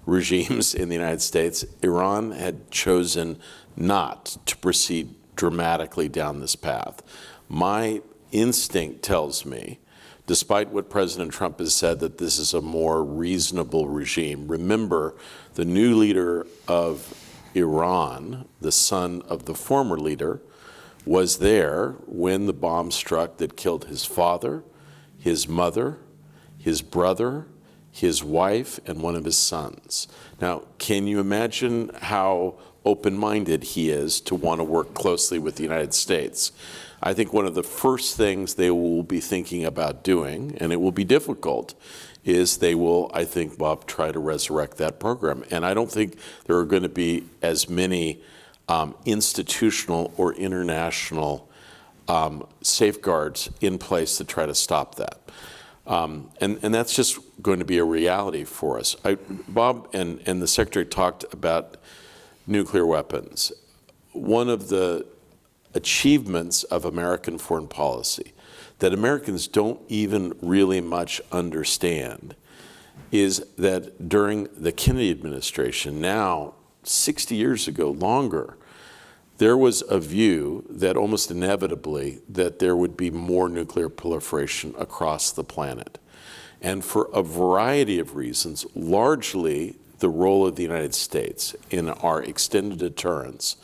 regimes in the United States, Iran had chosen not to proceed dramatically down this path. My instinct tells me, despite what President Trump has said, that this is a more reasonable regime. Remember, the new leader of Iran, the son of the former leader, was there when the bomb struck that killed his father, his mother, his brother, his wife, and one of his sons. Now, can you imagine how open-minded he is to want to work closely with the United States? I think one of the first things they will be thinking about doing, and it will be difficult, is they will, I think, Bob, try to resurrect that program. And I don't think there are going to be as many institutional or international safeguards in place to try to stop that. And that's just going to be a reality for us. Bob and the Secretary talked about nuclear weapons. One of the achievements of American foreign policy that Americans don't even really much understand is that during the Kennedy administration, now 60 years ago, longer, there was a view that almost inevitably that there would be more nuclear proliferation across the planet. And for a variety of reasons, largely the role of the United States in our extended deterrence,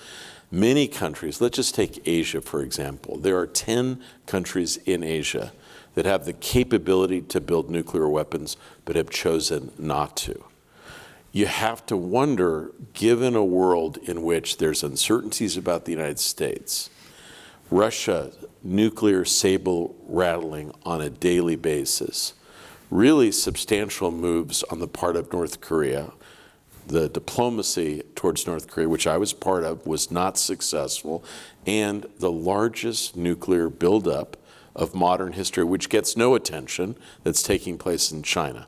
many countries, let's just take Asia, for example. There are 10 countries in Asia that have the capability to build nuclear weapons but have chosen not to. You have to wonder, given a world in which there's uncertainties about the United States, Russia nuclear saber rattling on a daily basis, really substantial moves on the part of North Korea. The diplomacy towards North Korea, which I was part of, was not successful, and the largest nuclear buildup of modern history, which gets no attention, that's taking place in China.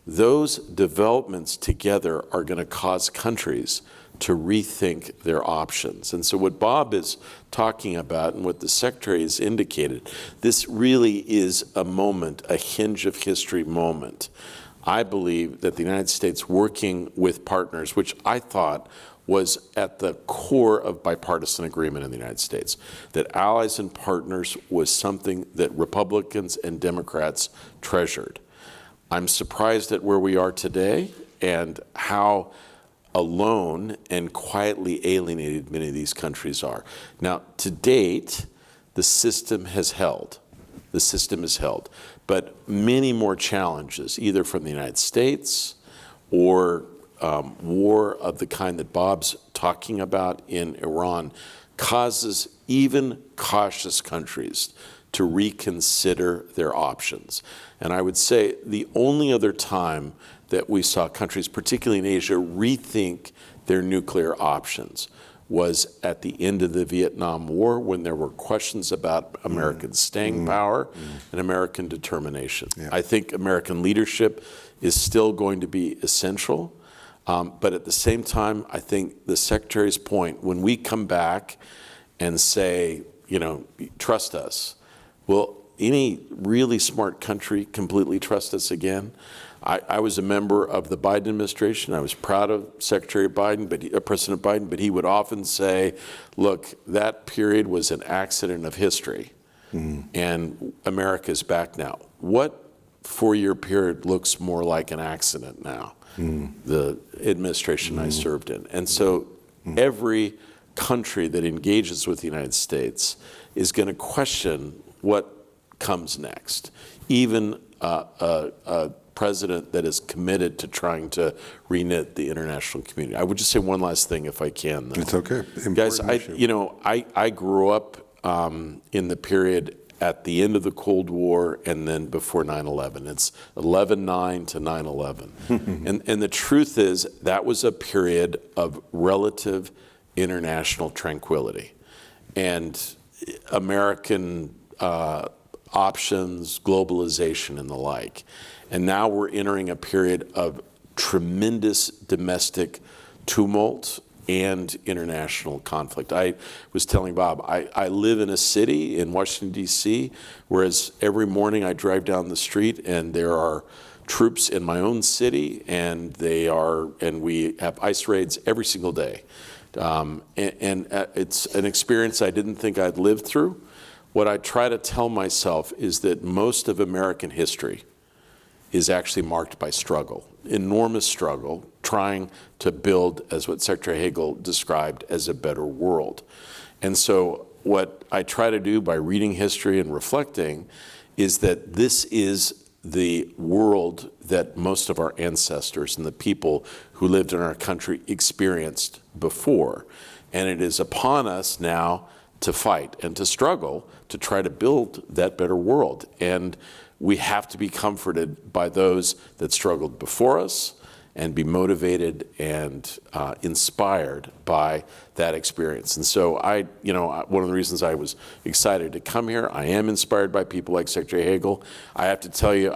Those developments together are going to cause countries to rethink their options. And so what Bob is talking about and what the Secretary has indicated, this really is a moment, a hinge of history moment. I believe that the United States working with partners, which I thought was at the core of bipartisan agreement in the United States, that allies and partners was something that Republicans and Democrats treasured. I'm surprised at where we are today and how alone and quietly alienated many of these countries are. Now, to date, the system has held. The system is held. But many more challenges, either from the United States or war of the kind that Bob's talking about in Iran, causes even cautious countries to reconsider their options. And I would say the only other time that we saw countries, particularly in Asia, rethink their nuclear options was at the end of the Vietnam War, when there were questions about American staying power and American determination. Yeah. I think American leadership is still going to be essential. But at the same time, I think the Secretary's point, when we come back and say, trust us, will any really smart country completely trust us again? I was a member of the Biden administration. I was proud of Secretary Biden, President Biden, but he would often say, look, that period was an accident of history, and America's back now. What 4-year period looks more like an accident now? The administration I served in. And so every country that engages with the United States is going to question what comes next. Even a president that is committed to trying to reknit the international community. I would just say one last thing, if I can. Though. It's okay. Guys, Important issue. I grew up in the period at the end of the Cold War and then before 9/11. It's 11/9 to 9/11. And the truth is that was a period of relative international tranquility. And American options, globalization, and the like. And now we're entering a period of tremendous domestic tumult and international conflict. I was telling Bob, I live in a city in Washington, D.C., whereas every morning I drive down the street and there are troops in my own city, and we have ICE raids every single day. It's an experience I didn't think I'd lived through. What I try to tell myself is that most of American history is actually marked by struggle, enormous struggle, trying to build, as what Secretary Hagel described, as a better world. And so what I try to do by reading history and reflecting is that this is the world that most of our ancestors and the people who lived in our country experienced before. And it is upon us now to fight and to struggle to try to build that better world. And we have to be comforted by those that struggled before us and be motivated and inspired by that experience. And so one of the reasons I was excited to come here, I am inspired by people like Secretary Hagel. I have to tell you,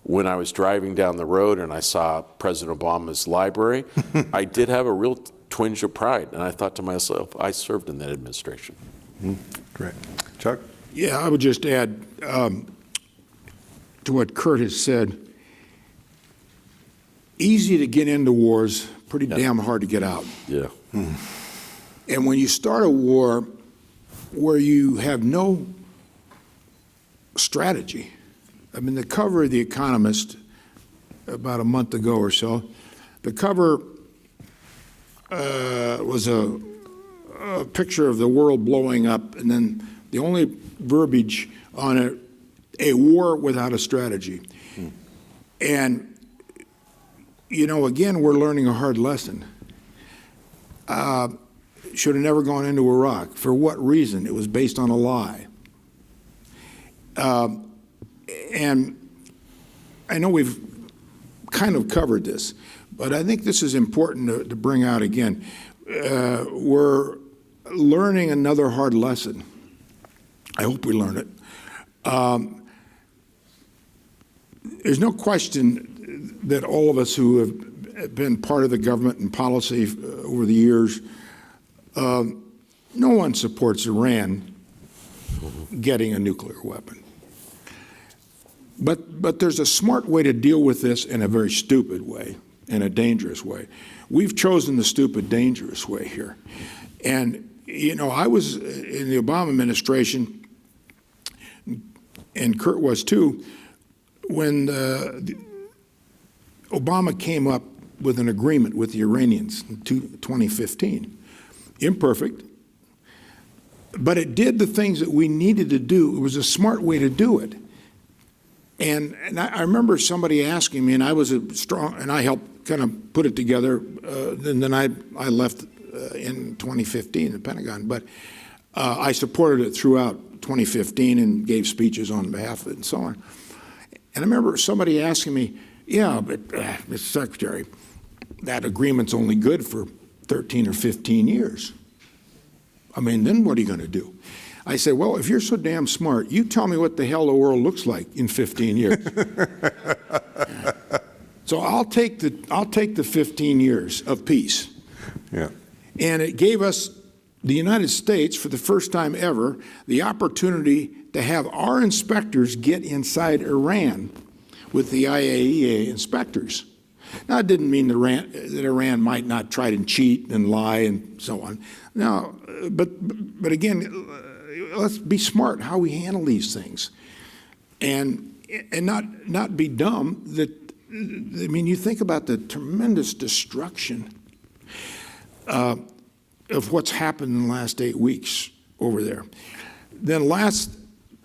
when I was driving down the road and I saw President Obama's library, I did have a real twinge of pride. And I thought to myself, I served in that administration. Great. Chuck? Yeah, I would just add to what Kurt has said. Easy to get into wars, pretty damn hard to get out. Yeah. And when you start a war where you have no strategy, I mean, the cover of The Economist about a month ago or so, the cover was a picture of the world blowing up, and then the only verbiage on it, a war without a strategy. And again, we're learning a hard lesson. Should have never gone into Iraq. For what reason? It was based on a lie. And I know we've kind of covered this, but I think this is important to bring out again. We're learning another hard lesson. I hope we learn it. There's no question that all of us who have been part of the government and policy over the years, no one supports Iran getting a nuclear weapon. But there's a smart way to deal with this and a very stupid way and a dangerous way. We've chosen the stupid, dangerous way here. And, I was in the Obama administration, and Kurt was too, when Obama came up with an agreement with the Iranians in 2015. Imperfect, but it did the things that we needed to do. It was a smart way to do it. And I remember somebody asking me, and I helped kind of put it together, and then I left in 2015 at the Pentagon. But I supported it throughout 2015 and gave speeches on behalf of it and so on. And I remember somebody asking me, yeah, but Mr. Secretary, that agreement's only good for 13 or 15 years. I mean, then what are you going to do? I said, well, if you're so damn smart, you tell me what the hell the world looks like in 15 years. So I'll take the 15 years of peace. Yeah. And it gave us, the United States, for the first time ever, the opportunity to have our inspectors get inside Iran with the IAEA inspectors. Now, it didn't mean that Iran might not try to cheat and lie and so on. No, but again, let's be smart how we handle these things, and not be dumb. You think about the tremendous destruction of what's happened in the last 8 weeks over there. Then last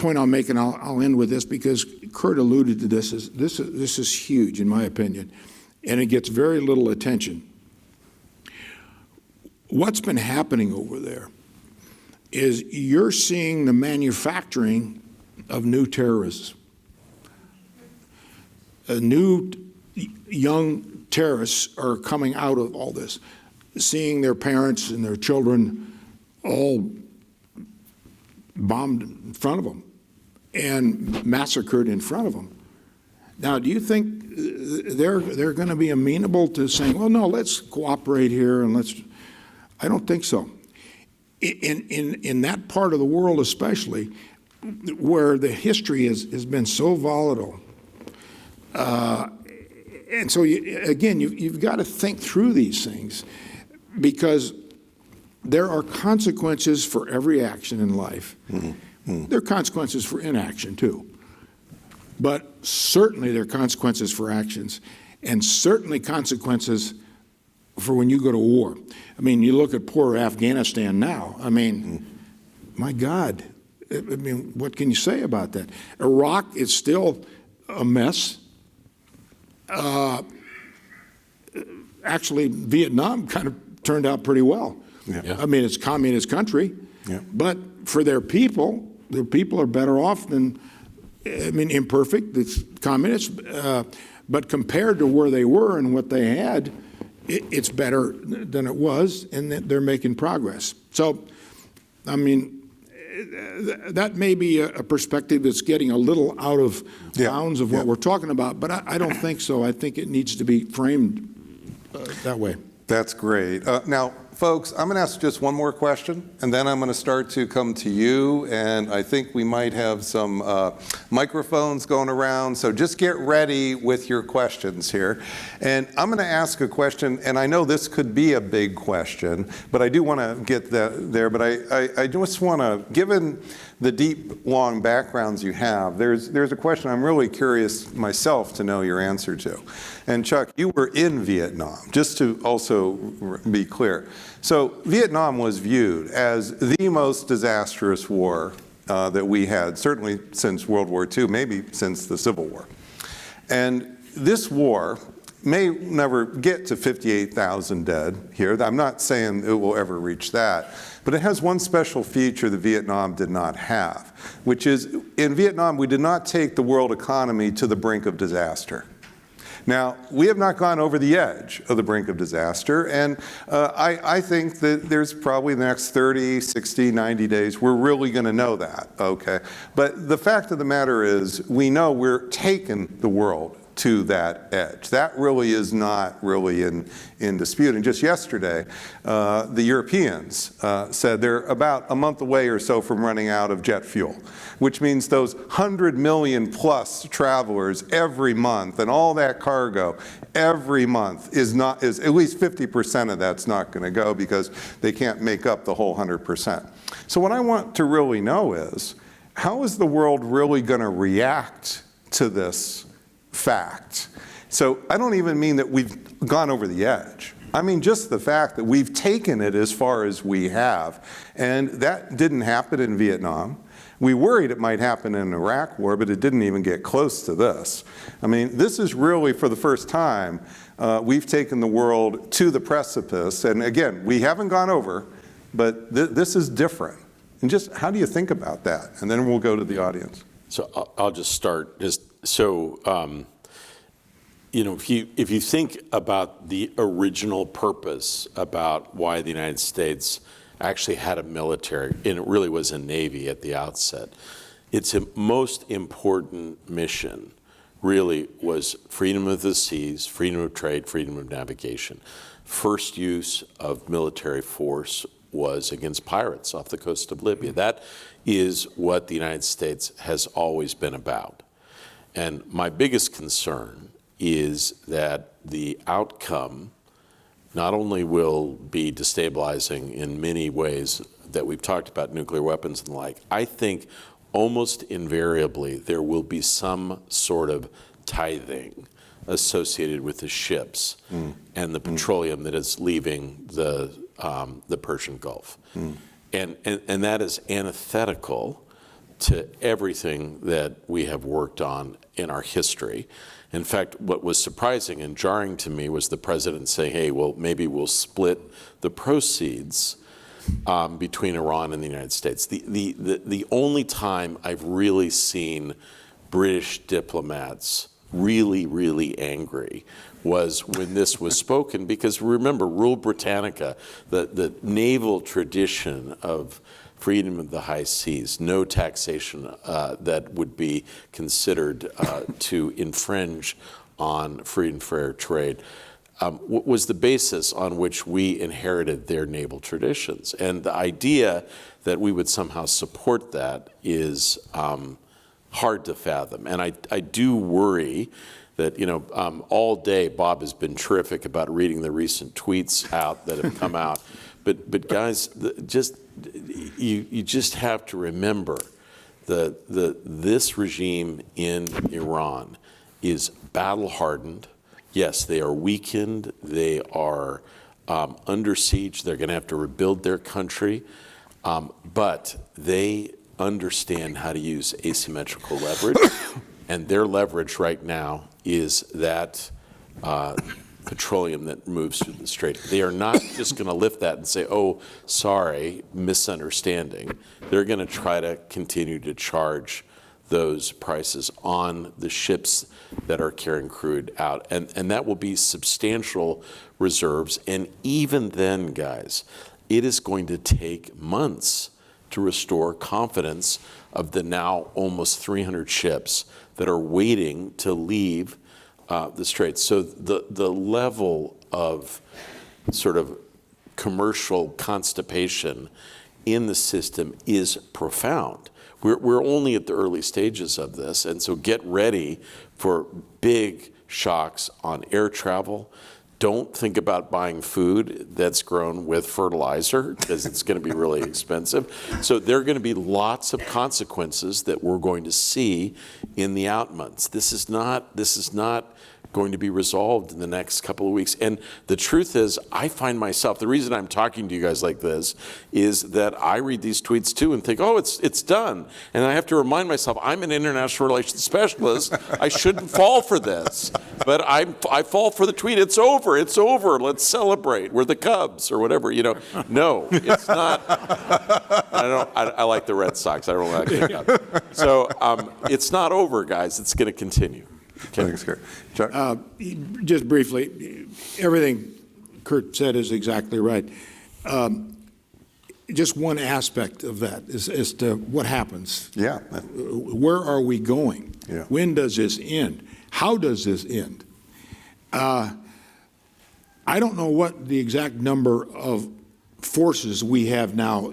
point I'll make, and I'll end with this because Kurt alluded to this, this is huge in my opinion, and it gets very little attention. What's been happening over there is you're seeing the manufacturing of new terrorists. New young terrorists are coming out of all this, seeing their parents and their children all bombed in front of them and massacred in front of them. Now, do you think they're going to be amenable to saying, well, no, let's cooperate here and let's, I don't think so. In that part of the world especially, where the history has been so volatile, and so, you've got to think through these things because there are consequences for every action in life. There are consequences for inaction, too. But certainly there are consequences for actions, and certainly consequences for when you go to war. I mean, you look at poor Afghanistan now. I mean, my God. I mean, what can you say about that? Iraq is still a mess. Actually, Vietnam kind of turned out pretty well. Yeah. I mean, it's a communist country, but for their people are better off than, I mean, imperfect, it's communist, but compared to where they were and what they had, it's better than it was, and they're making progress. So, I mean, that may be a perspective that's getting a little out of bounds of what we're talking about, but I don't think so. I think it needs to be framed that way. That's great. Now, folks, I'm going to ask just one more question, and then I'm going to start to come to you, and I think we might have some microphones going around, so just get ready with your questions here. And I'm going to ask a question, and I know this could be a big question, but I do want to get there, but I just want to, given the deep, long backgrounds you have, there's a question I'm really curious myself to know your answer to. And Chuck, you were in Vietnam, just to also be clear. So Vietnam was viewed as the most disastrous war that we had, certainly since World War II, maybe since the Civil War. And this war may never get to 58,000 dead here. I'm not saying it will ever reach that. But it has one special feature that Vietnam did not have, which is in Vietnam, we did not take the world economy to the brink of disaster. Now, we have not gone over the edge of the brink of disaster, and I think that there's probably the next 30, 60, 90 days, we're really going to know that, okay? But the fact of the matter is, we know we're taking the world to that edge. That really is not really in dispute. And just yesterday, the Europeans said they're about a month away or so from running out of jet fuel, which means those 100 million plus travelers every month and all that cargo every month is at least 50% of that's not going to go because they can't make up the whole 100%. So what I want to really know is, how is the world really going to react to this fact? So I don't even mean that we've gone over the edge. I mean just the fact that we've taken it as far as we have. And that didn't happen in Vietnam. We worried it might happen in the Iraq War, but it didn't even get close to this. I mean, this is really, for the first time, we've taken the world to the precipice. And again, we haven't gone over, but this is different. And just how do you think about that? And then we'll go to the audience. So I'll just start. You know, if you think about the original purpose about why the United States actually had a military, and it really was a Navy at the outset, its most important mission really was freedom of the seas, freedom of trade, freedom of navigation. First use of military force was against pirates off the coast of Libya. That is what the United States has always been about. And my biggest concern is that the outcome not only will be destabilizing in many ways that we've talked about, nuclear weapons and the like, I think almost invariably there will be some sort of tithing associated with the ships and the petroleum that is leaving the Persian Gulf. And that is antithetical to everything that we have worked on in our history. In fact, what was surprising and jarring to me was the president saying, hey, well, maybe we'll split the proceeds between Iran and the United States. The only time I've really seen British diplomats really, really angry was when this was spoken, because remember, Rule Britannica, the naval tradition of freedom of the high seas, no taxation that would be considered to infringe on free and fair trade, was the basis on which we inherited their naval traditions. And the idea that we would somehow support that is hard to fathom. And I do worry that, all day Bob has been terrific about reading the recent tweets out that have come out. But guys, you just have to remember this regime in Iran is battle hardened. Yes, they are weakened. They are under siege. They're going to have to rebuild their country. But they understand how to use asymmetrical leverage. And their leverage right now is that petroleum that moves through the strait. They are not just going to lift that and say, oh, sorry, misunderstanding. They're going to try to continue to charge those prices on the ships that are carrying crude out. And that will be substantial reserves. And even then, guys, it is going to take months to restore confidence of the now almost 300 ships that are waiting to leave the Straits. So the level of sort of commercial constipation in the system is profound. We're only at the early stages of this, and so get ready for big shocks on air travel. Don't think about buying food that's grown with fertilizer, because it's going to be really expensive. So there are going to be lots of consequences that we're going to see in the out months. This is not going to be resolved in the next couple of weeks. And the truth is, I find myself, the reason I'm talking to you guys like this is that I read these tweets too and think, oh, it's done. And I have to remind myself, I'm an international relations specialist. I shouldn't fall for this. But I fall for the tweet, it's over, let's celebrate, we're the Cubs or whatever, No, it's not. I like the Red Sox, I don't like the Cubs. So it's not over, guys, it's gonna continue. Thanks, Kurt. Chuck? Just briefly, everything Kurt said is exactly right. Just one aspect of that is as to what happens. Yeah. Where are we going? Yeah. When does this end? How does this end? I don't know what the exact number of forces we have now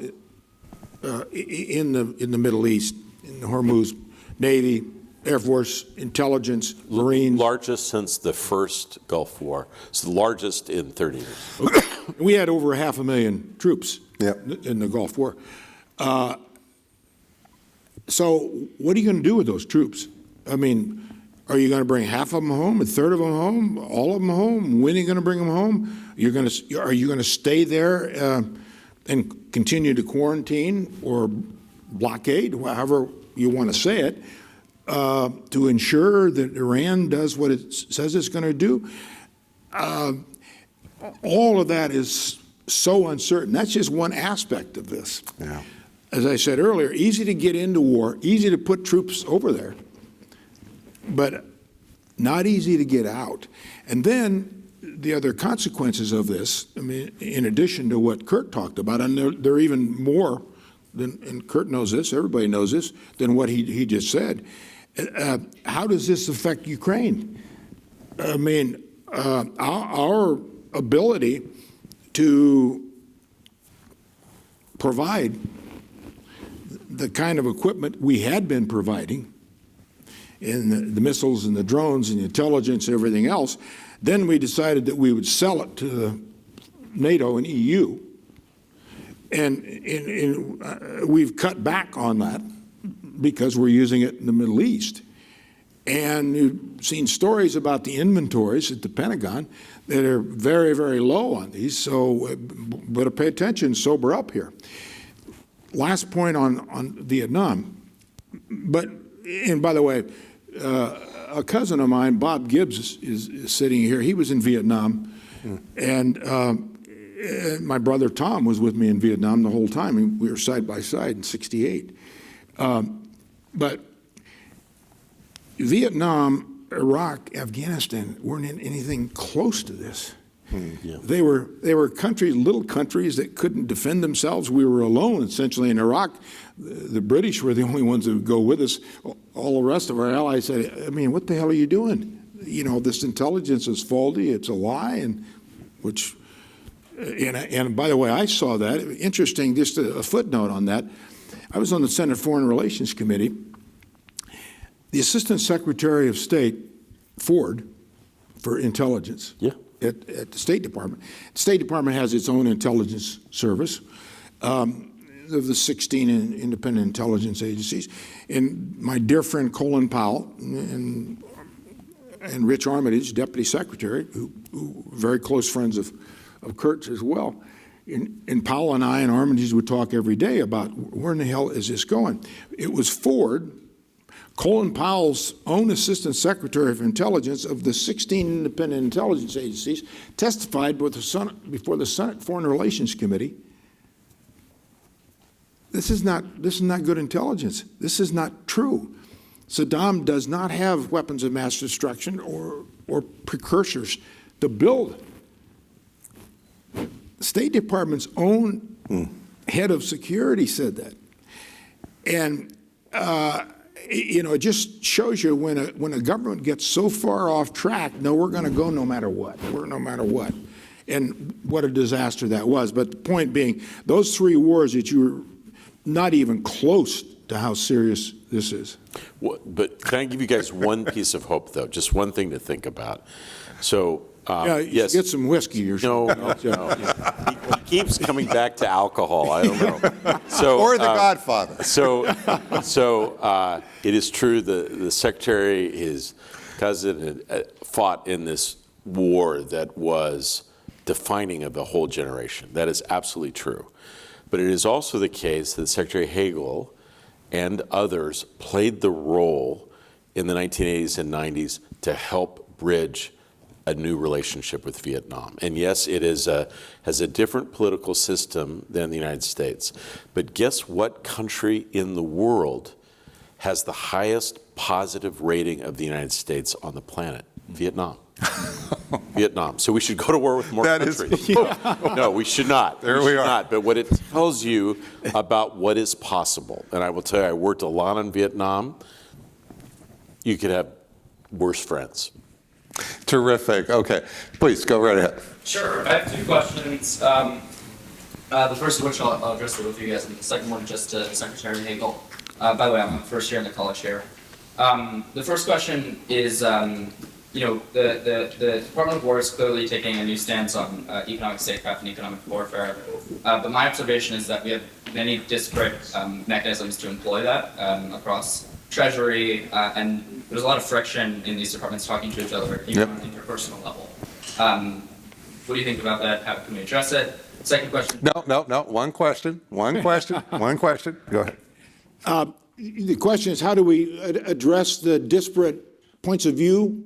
in the Middle East, in the Hormuz, Navy, Air Force, intelligence, Marines. Largest since the first Gulf War. It's the largest in 30 years. We had over 500,000 troops in the Gulf War. So what are you going to do with those troops? I mean, are you going to bring half of them home, a third of them home, all of them home? When are you going to bring them home? Are you going to stay there and continue to quarantine or blockade, however you want to say it, to ensure that Iran does what it says it's going to do? All of that is so uncertain. That's just one aspect of this. Yeah. As I said earlier, easy to get into war, easy to put troops over there, but not easy to get out. And then the other consequences of this, I mean, in addition to what Kurt talked about, and there are even more than, and Kurt knows this, everybody knows this, than what he just said. How does this affect Ukraine? I mean, our ability to provide the kind of equipment we had been providing in the missiles and the drones and the intelligence and everything else, then we decided that we would sell it to NATO and EU. And we've cut back on that because we're using it in the Middle East. And you've seen stories about the inventories at the Pentagon that are very, very low on these. So better pay attention, sober up here. Last point on Vietnam. and by the way, a cousin of mine, Bob Gibbs, is sitting here. He was in Vietnam, and my brother Tom was with me in Vietnam the whole time. We were side by side in '68. But Vietnam, Iraq, Afghanistan weren't in anything close to this. Yeah. They were countries, little countries that couldn't defend themselves. We were alone essentially in Iraq. The British were the only ones that would go with us. All the rest of our allies said, I mean, what the hell are you doing? You know, this intelligence is faulty. It's a lie, and by the way, I saw that. Interesting, just a footnote on that. I was on the Senate Foreign Relations Committee. The Assistant Secretary of State, Ford, for intelligence. Yeah. At the State Department. The State Department has its own intelligence service of the 16 independent intelligence agencies. And my dear friend Colin Powell and Rich Armitage, Deputy Secretary, who very close friends of Kurt's as well. And Powell and I and Armitage would talk every day about where in the hell is this going? It was Ford, Colin Powell's own Assistant Secretary of Intelligence of the 16 independent intelligence agencies, testified before the Senate Foreign Relations Committee. This is not good intelligence. This is not true. Saddam does not have weapons of mass destruction or precursors to build. The State Department's own head of security said that. And you know, it just shows you when a government gets so far off track, no, we're going to go no matter what. No matter what. And what a disaster that was. But the point being, those three wars that you were not even close to how serious this is. Well, but can I give you guys one piece of hope, though? Just one thing to think about. So, yes. Get some whiskey. No. He keeps coming back to alcohol. I don't know. So, or The Godfather. So it is true the secretary, his cousin, had fought in this war that was defining of the whole generation. That is absolutely true. But it is also the case that Secretary Hagel and others played the role in the 1980s and 90s to help bridge a new relationship with Vietnam. And yes, it has a different political system than the United States. But guess what country in the world has the highest positive rating of the United States on the planet? Vietnam. Vietnam. So we should go to war with more countries. No, we should not. There we are. Not. But what it tells you about what is possible, and I will tell you, I worked a lot in Vietnam. You could have worse friends. Terrific. Okay. Please, go right ahead. Sure. I have two questions. The first of which I'll address with both of you guys, and the second one just to Secretary Hagel. By the way, I'm first year in the college here. The first question is, you know, the Department of War is clearly taking a new stance on economic statecraft and economic warfare. But my observation is that we have many disparate mechanisms to employ that across Treasury, and there's a lot of friction in these departments talking to each other, even on an interpersonal level. What do you think about that? How can we address it? Second question. No. One question. Go ahead. The question is, how do we address the disparate points of view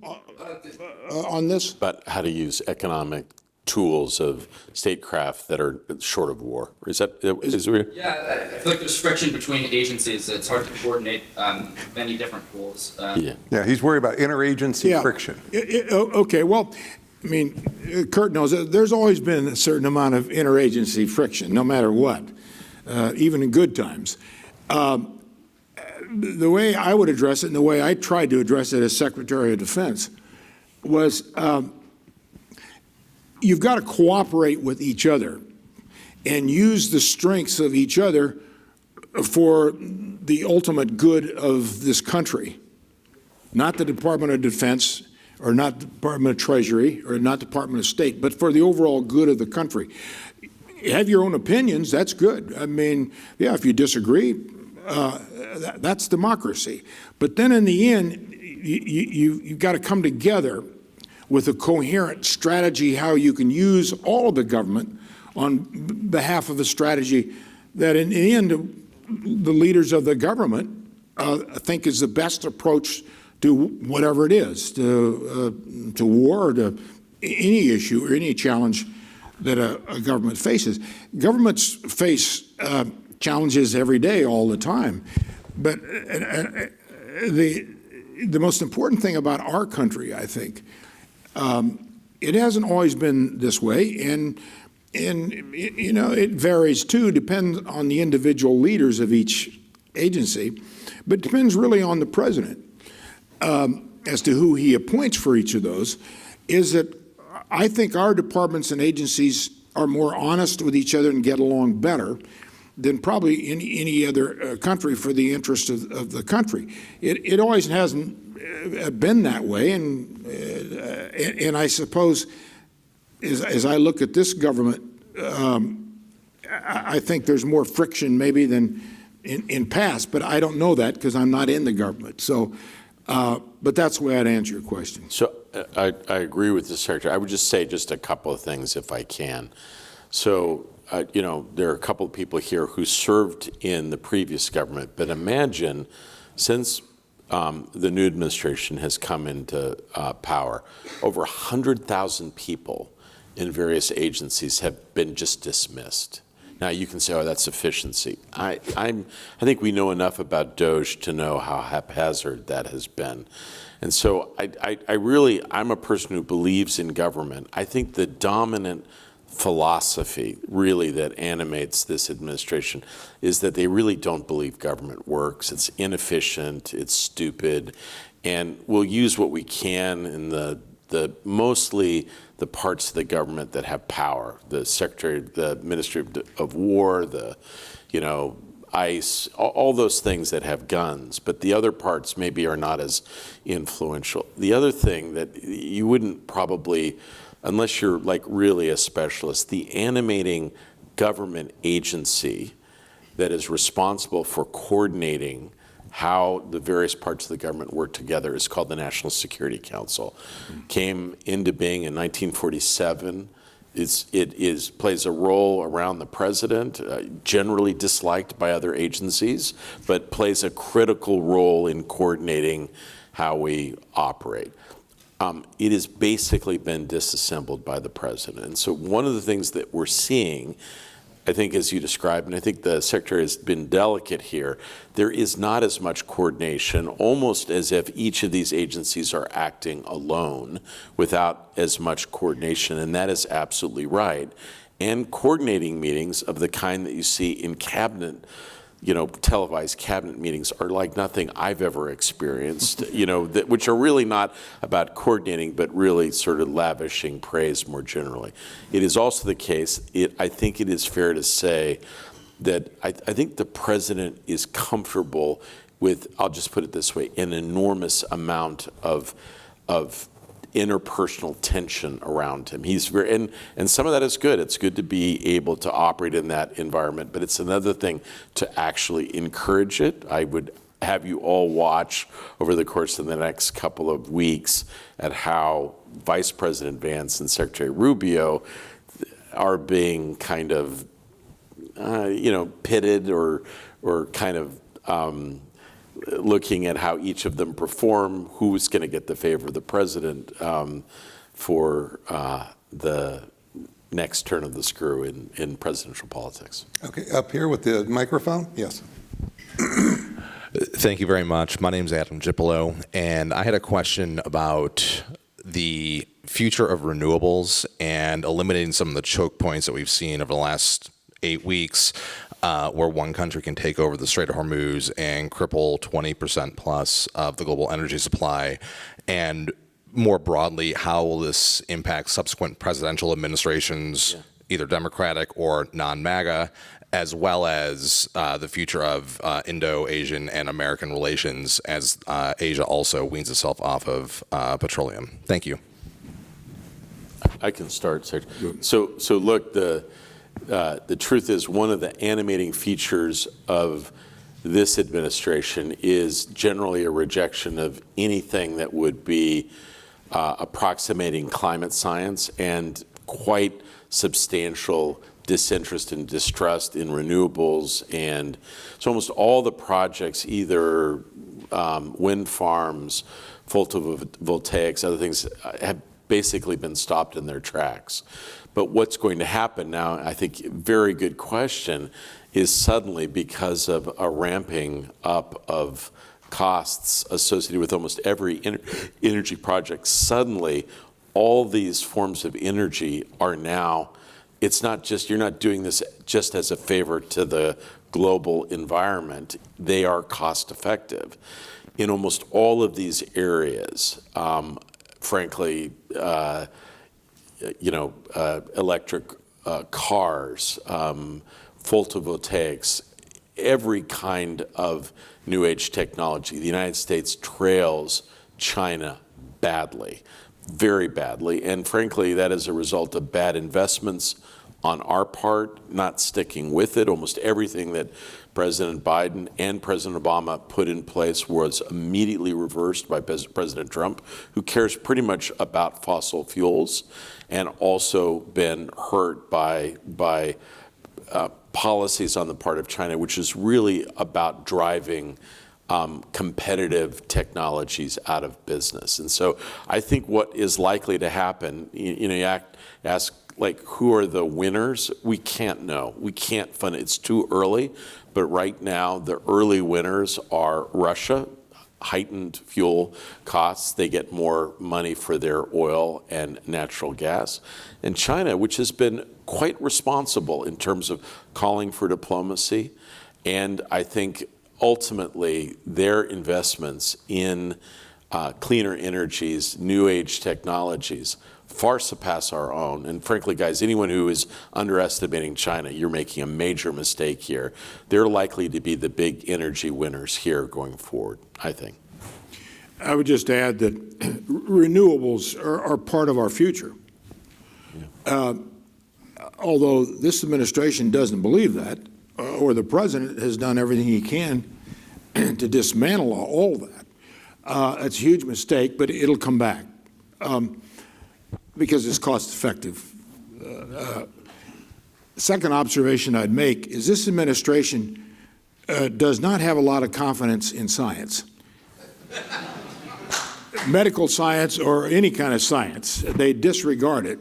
on this? But how to use economic tools of statecraft that are short of war. Yeah, I feel like there's friction between agencies. It's hard to coordinate many different tools. Yeah, he's worried about interagency friction. Okay, well, I mean, Kurt knows that there's always been a certain amount of interagency friction, no matter what, even in good times. The way I would address it, and the way I tried to address it as Secretary of Defense, was you've got to cooperate with each other and use the strengths of each other for the ultimate good of this country. Not the Department of Defense, or not the Department of Treasury, or not the Department of State, but for the overall good of the country. Have your own opinions, that's good. I mean, yeah, if you disagree, that's democracy. But then in the end, you've got to come together with a coherent strategy how you can use all of the government on behalf of a strategy that in the end, the leaders of the government think is the best approach to whatever it is, to war, or to any issue or any challenge that a government faces. Governments face challenges every day, all the time. But the most important thing about our country, I think, it hasn't always been this way, and you know, it varies too, depends on the individual leaders of each agency, but it depends really on the president as to who he appoints for each of those. Is that I think our departments and agencies are more honest with each other and get along better than probably any other country for the interest of the country. It always hasn't been that way, and I suppose as I look at this government, I think there's more friction maybe than in past, but I don't know that because I'm not in the government. So, but that's the way I'd answer your question. So I agree with the Secretary. I would just say just a couple of things if I can. So, you know, there are a couple of people here who served in the previous government, but imagine since the new administration has come into power, over 100,000 people in various agencies have been just dismissed. Now you can say, oh, that's efficiency. I think we know enough about DOGE to know how haphazard that has been. And so I'm a person who believes in government. I think the dominant philosophy really that animates this administration is that they really don't believe government works. It's inefficient, it's stupid, and we'll use what we can in the mostly the parts of the government that have power, the Ministry of War, ICE, all those things that have guns, but the other parts maybe are not as influential. The other thing that you wouldn't probably, unless you're like really a specialist, the animating government agency that is responsible for coordinating how the various parts of the government work together is called the National Security Council. Came into being in 1947. It plays a role around the president, generally disliked by other agencies, but plays a critical role in coordinating how we operate. It has basically been disassembled by the president. And so one of the things that we're seeing, I think as you described, and I think the Secretary has been delicate here, there is not as much coordination, almost as if each of these agencies are acting alone without as much coordination, and that is absolutely right. And coordinating meetings of the kind that you see in cabinet, televised cabinet meetings are like nothing I've ever experienced, which are really not about coordinating, but really sort of lavishing praise more generally. It is also the case, I think it is fair to say that I think the president is comfortable with, I'll just put it this way, an enormous amount of interpersonal tension around him. He's very, and some of that is good. It's good to be able to operate in that environment, but it's another thing to actually encourage it. I would have you all watch over the course of the next couple of weeks at how Vice President Vance and Secretary Rubio are being kind of, pitted or kind of looking at how each of them perform, who's going to get the favor of the president for the next turn of the screw in presidential politics. Okay, up here with the microphone, yes. Thank you very much. My name is Adam Gipolo, and I had a question about the future of renewables and eliminating some of the choke points that we've seen over the last 8 weeks, where one country can take over the Strait of Hormuz and cripple 20% plus of the global energy supply. And more broadly, how will this impact subsequent presidential administrations, either Democratic or non-MAGA, as well as the future of Indo-Asian and American relations as Asia also weans itself off of petroleum? Thank you. I can start, Secretary. So look, the truth is one of the animating features of this administration is generally a rejection of anything that would be approximating climate science and quite substantial disinterest and distrust in renewables, and so almost all the projects, either wind farms, photovoltaics, other things, have basically been stopped in their tracks. But what's going to happen now, I think, very good question, is suddenly, because of a ramping up of costs associated with almost every energy project, suddenly all these forms of energy are now, it's not just, you're not doing this just as a favor to the global environment, they are cost effective. In almost all of these areas, frankly, electric cars, photovoltaics, every kind of new age technology. The United States trails China badly, very badly, and frankly, that is a result of bad investments on our part, not sticking with it. Almost everything that President Biden and President Obama put in place was immediately reversed by President Trump, who cares pretty much about fossil fuels, and also been hurt by policies on the part of China, which is really about driving competitive technologies out of business. And so I think what is likely to happen, you ask, like, who are the winners? We can't know. We can't fund it. It's too early. But right now, the early winners are Russia, heightened fuel costs. They get more money for their oil and natural gas. And China, which has been quite responsible in terms of calling for diplomacy. And I think ultimately their investments in cleaner energies, new age technologies, far surpass our own. And frankly, guys, anyone who is underestimating China, you're making a major mistake here. They're likely to be the big energy winners here going forward, I think. I would just add that renewables are part of our future. Yeah. Although this administration doesn't believe that, or the president has done everything he can to dismantle all that. It's a huge mistake, but it'll come back. Because it's cost effective. Second observation I'd make is this administration does not have a lot of confidence in science. Medical science or any kind of science, they disregard it,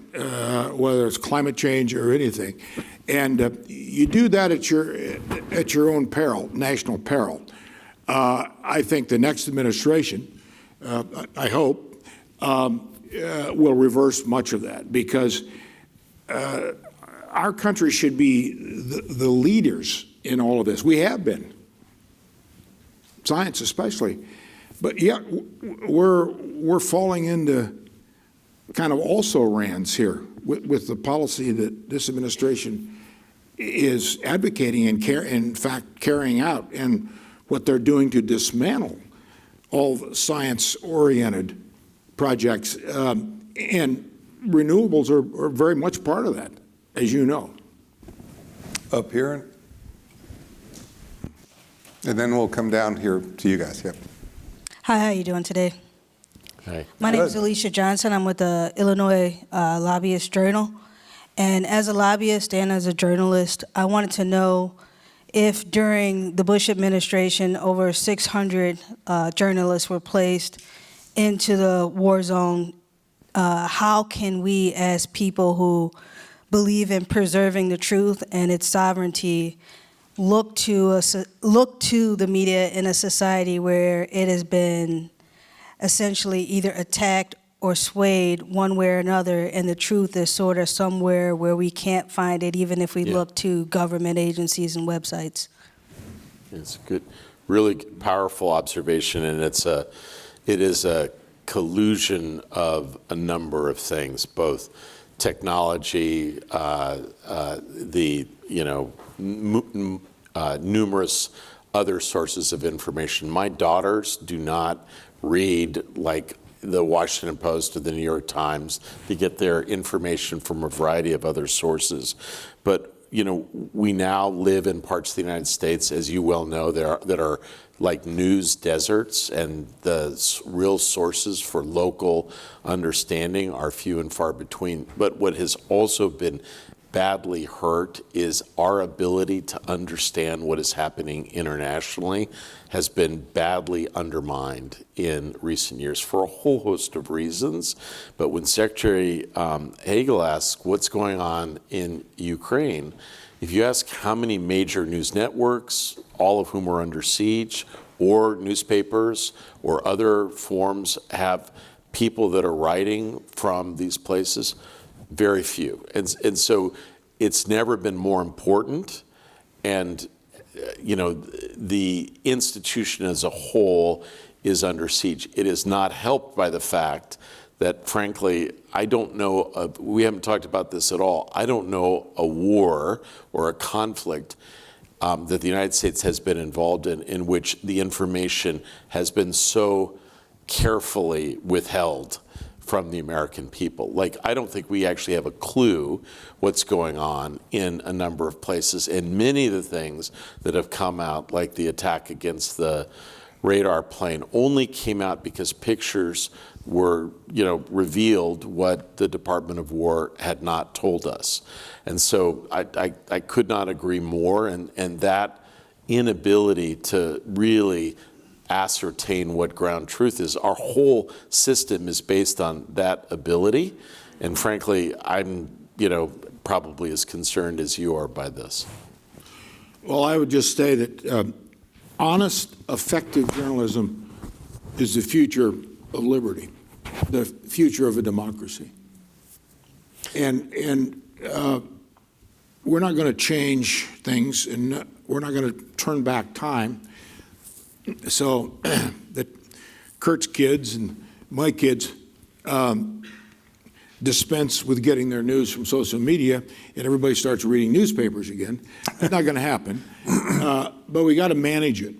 whether it's climate change or anything. And you do that at your own peril, national peril. I think the next administration, I hope, will reverse much of that, because our country should be the leaders in all of this. We have been, science especially, but yet we're falling into kind of also-rans here with the policy that this administration is advocating and in fact carrying out, and what they're doing to dismantle all science-oriented projects, and renewables are very much part of that, as you know. Up here, and then we'll come down here to you guys. Yep. Hi, how are you doing today? Hi. My name is Alicia Johnson. I'm with the Illinois Lobbyist Journal. And as a lobbyist and as a journalist, I wanted to know if during the Bush administration over 600 journalists were placed into the war zone, how can we as people who believe in preserving the truth and its sovereignty look to the media in a society where it has been essentially either attacked or swayed one way or another, and the truth is sort of somewhere where we can't find it, even if we look to government agencies and websites? It's a good, really powerful observation, and it is a collusion of a number of things, both technology, the numerous other sources of information. My daughters do not read like the Washington Post or the New York Times. They get their information from a variety of other sources. But we now live in parts of the United States, as you well know, that are like news deserts, and the real sources for local understanding are few and far between. But what has also been badly hurt is our ability to understand what is happening internationally has been badly undermined in recent years for a whole host of reasons. But when Secretary Hagel asks what's going on in Ukraine, if you ask how many major news networks, all of whom are under siege, or newspapers or other forms have people that are writing from these places, very few. And so it's never been more important. And the institution as a whole is under siege. It is not helped by the fact that, frankly, I don't know, we haven't talked about this at all, I don't know a war or a conflict that the United States has been involved in which the information has been so carefully withheld from the American people. Like, I don't think we actually have a clue what's going on in a number of places. And many of the things that have come out, like the attack against the radar plane, only came out because pictures were, revealed what the Department of War had not told us. And so I could not agree more. And that inability to really ascertain what ground truth is, our whole system is based on that ability. And frankly, I'm, probably as concerned as you are by this. Well, I would just say that honest, effective journalism is the future of liberty, the future of a democracy. And we're not going to change things, and we're not going to turn back time. So that Kurt's kids and my kids dispense with getting their news from social media, and everybody starts reading newspapers again. It's not going to happen. But we got to manage it.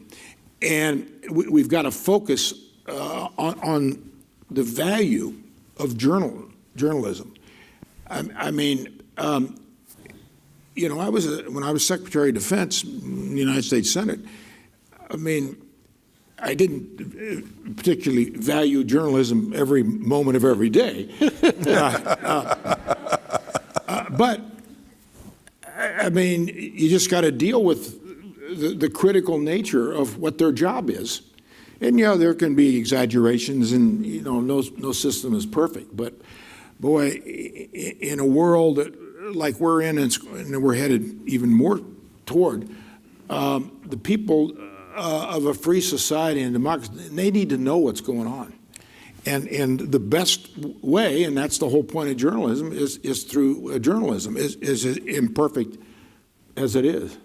And we've got to focus on the value of journalism. When I was Secretary of Defense in the United States Senate, I didn't particularly value journalism every moment of every day. But you just got to deal with the critical nature of what their job is. And there can be exaggerations, and no system is perfect. But boy, in a world like we're in, and we're headed even more toward, the people of a free society and democracy, they need to know what's going on. And the best way, and that's the whole point of journalism, is through journalism, is as imperfect as it is.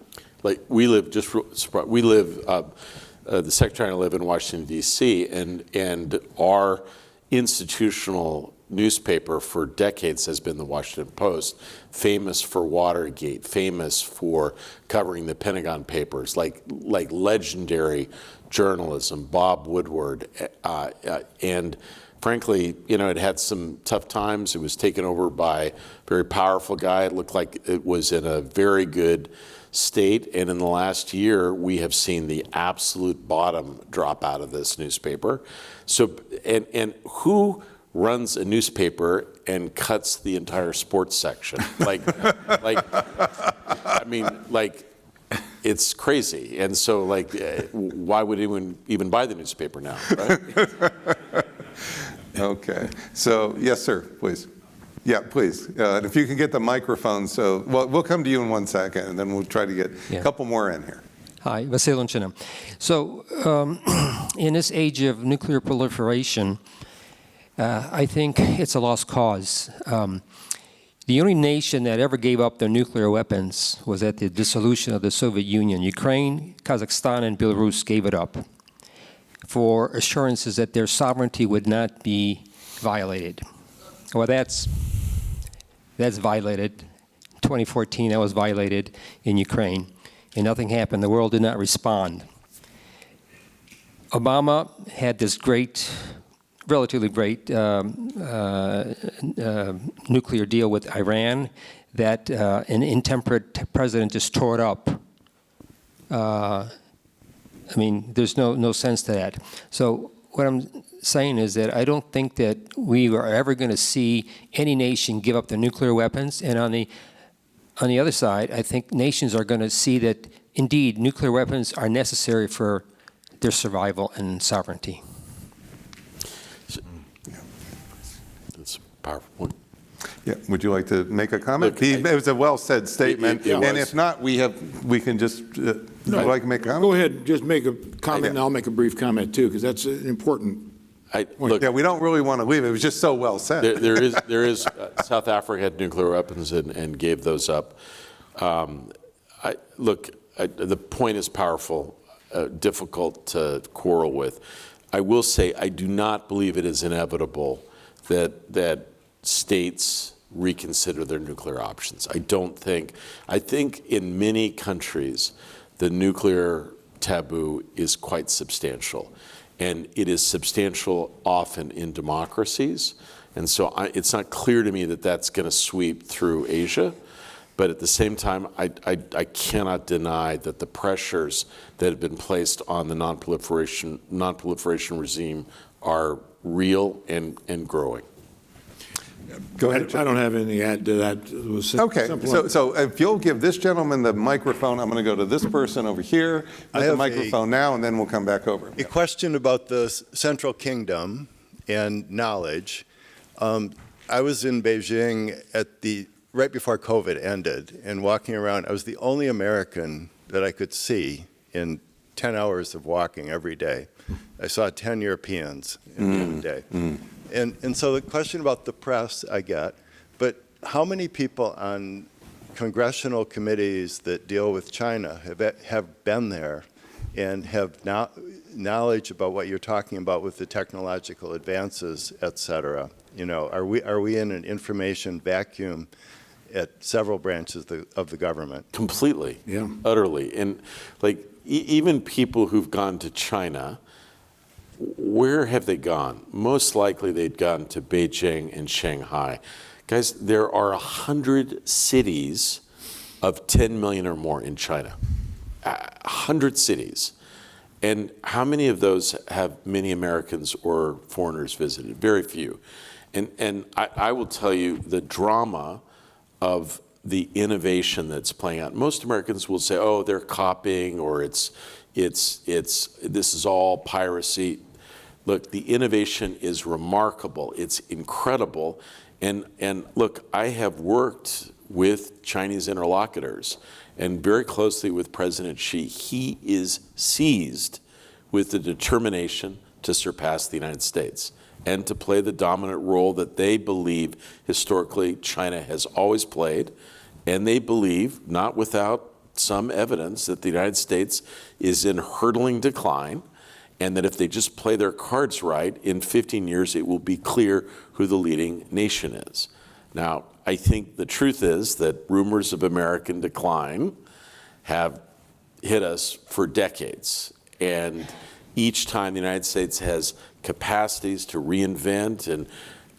Like the Secretary and I live in Washington, D.C., and our institutional newspaper for decades has been the Washington Post, famous for Watergate, famous for covering the Pentagon Papers, like legendary journalism, Bob Woodward, and frankly, it had some tough times. It was taken over by a very powerful guy. It looked like it was in a very good state, and in the last year, we have seen the absolute bottom drop out of this newspaper. So, and who runs a newspaper and cuts the entire sports section? It's crazy. And so, why would anyone even buy the newspaper now, right? Okay. So, yes, sir, please. Yeah, please. If you can get the microphone. So, we'll come to you in 1 second, and then we'll try to get a couple more in here. Hi, Vasil Lonchina. So, in this age of nuclear proliferation, I think it's a lost cause. The only nation that ever gave up their nuclear weapons was at the dissolution of the Soviet Union. Ukraine, Kazakhstan, and Belarus gave it up for assurances that their sovereignty would not be violated. Well, that's violated. 2014, that was violated in Ukraine, and nothing happened. The world did not respond. Obama had this relatively great nuclear deal with Iran that an intemperate president just tore it up. There's no sense to that. So what I'm saying is that I don't think that we are ever going to see any nation give up their nuclear weapons. And on the on the other side, I think nations are going to see that, indeed, nuclear weapons are necessary for their survival and sovereignty. That's a powerful point. Yeah, would you like to make a comment? Look, It was a well-said statement, it and was. if not, we can just, would you like to make a comment? Go ahead, just make a comment, and I'll make a brief comment too, because that's an important. Look, Yeah, we don't really want to leave it. It was just so well said. there is South Africa had nuclear weapons and gave those up. The point is powerful, difficult to quarrel with. I will say I do not believe it is inevitable that states reconsider their nuclear options. I think in many countries the nuclear taboo is quite substantial. And it is substantial often in democracies. And so it's not clear to me that that's going to sweep through Asia. But at the same time, I cannot deny that the pressures that have been placed on the non-proliferation regime are real and growing. Go ahead. I don't have anything to add to that. It was Okay, simple. so if you'll give this gentleman the microphone, I'm going to go to this person over here I with the have microphone now, and then we'll come back over. A question about the Central Kingdom and knowledge. I was in Beijing right before COVID ended, and walking around, I was the only American that I could see in 10 hours of walking every day. I saw 10 Europeans in a day. And so the question about the press I get, but how many people on congressional committees that deal with China have been there and have knowledge about what you're talking about with the technological advances, et cetera? You know, are we in an information vacuum at several branches of the government? Completely, Yeah. utterly. And like even people who've gone to China, where have they gone? Most likely they'd gone to Beijing and Shanghai. Guys, there are 100 cities of 10 million or more in China. 100 cities. And how many of those have many Americans or foreigners visited? Very few. And I will tell you the drama of the innovation that's playing out. Most Americans will say, oh, they're copying, or this is all piracy. Look, the innovation is remarkable. It's incredible. And look, I have worked with Chinese interlocutors and very closely with President Xi. He is seized with the determination to surpass the United States and to play the dominant role that they believe historically China has always played. And they believe, not without some evidence, that the United States is in hurtling decline, and that if they just play their cards right, in 15 years it will be clear who the leading nation is. Now, I think the truth is that rumors of American decline have hit us for decades. And each time the United States has capacities to reinvent, and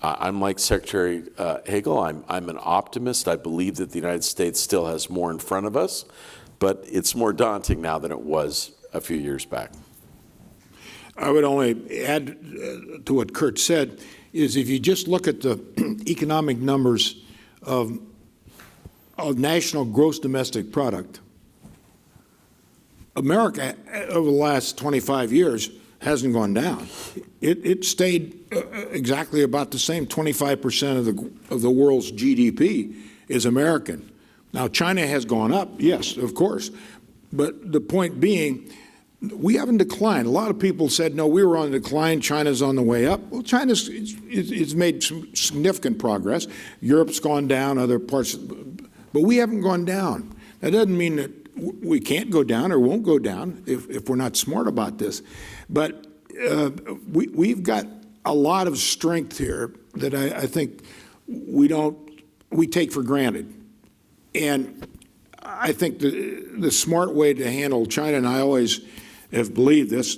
I'm like Secretary Hagel, I'm an optimist. I believe that the United States still has more in front of us, but it's more daunting now than it was a few years back. I would only add to what Kurt said, is if you just look at the economic numbers of national gross domestic product, America over the last 25 years hasn't gone down. It stayed exactly about the same. 25% of the world's GDP is American. Now, China has gone up, yes, of course. But the point being, we haven't declined. A lot of people said, no, we were on decline, China's on the way up. Well, China's made some significant progress. Europe's gone down, other parts, but we haven't gone down. That doesn't mean that we can't go down or won't go down if we're not smart about this. But we've got a lot of strength here that I think we take for granted. And I think the smart way to handle China, and I always have believed this,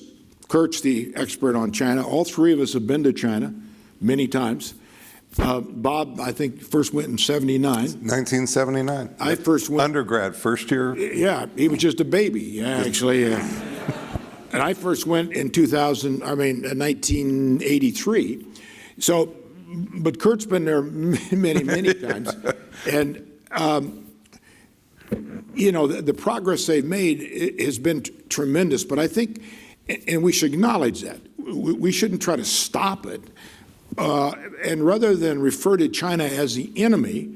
Kurt's the expert on China. All three of us have been to China many times. Bob, I think, first went in 79. 1979. I first went. Undergrad, first year. Yeah, he was just a baby, actually. And I first went in 1983. So, but Kurt's been there many, many times. And you know, the progress they've made has been tremendous, but I think, and we should acknowledge that, we shouldn't try to stop it. And rather than refer to China as the enemy,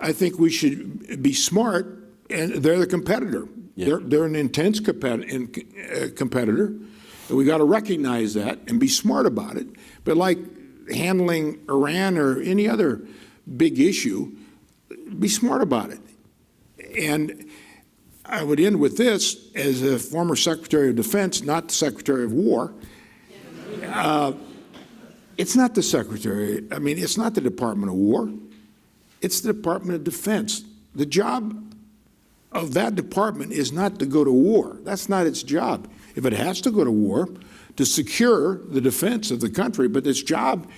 I think we should be smart, and they're the competitor. Yeah. They're an intense competitor, and we got to recognize that and be smart about it. But like handling Iran or any other big issue, be smart about it. And I would end with this, as a former Secretary of Defense, not the Secretary of War. It's not the Secretary, I mean, it's not the Department of War. It's the Department of Defense. The job of that department is not to go to war. That's not its job. If it has to go to war, to secure the defense of the country, but its job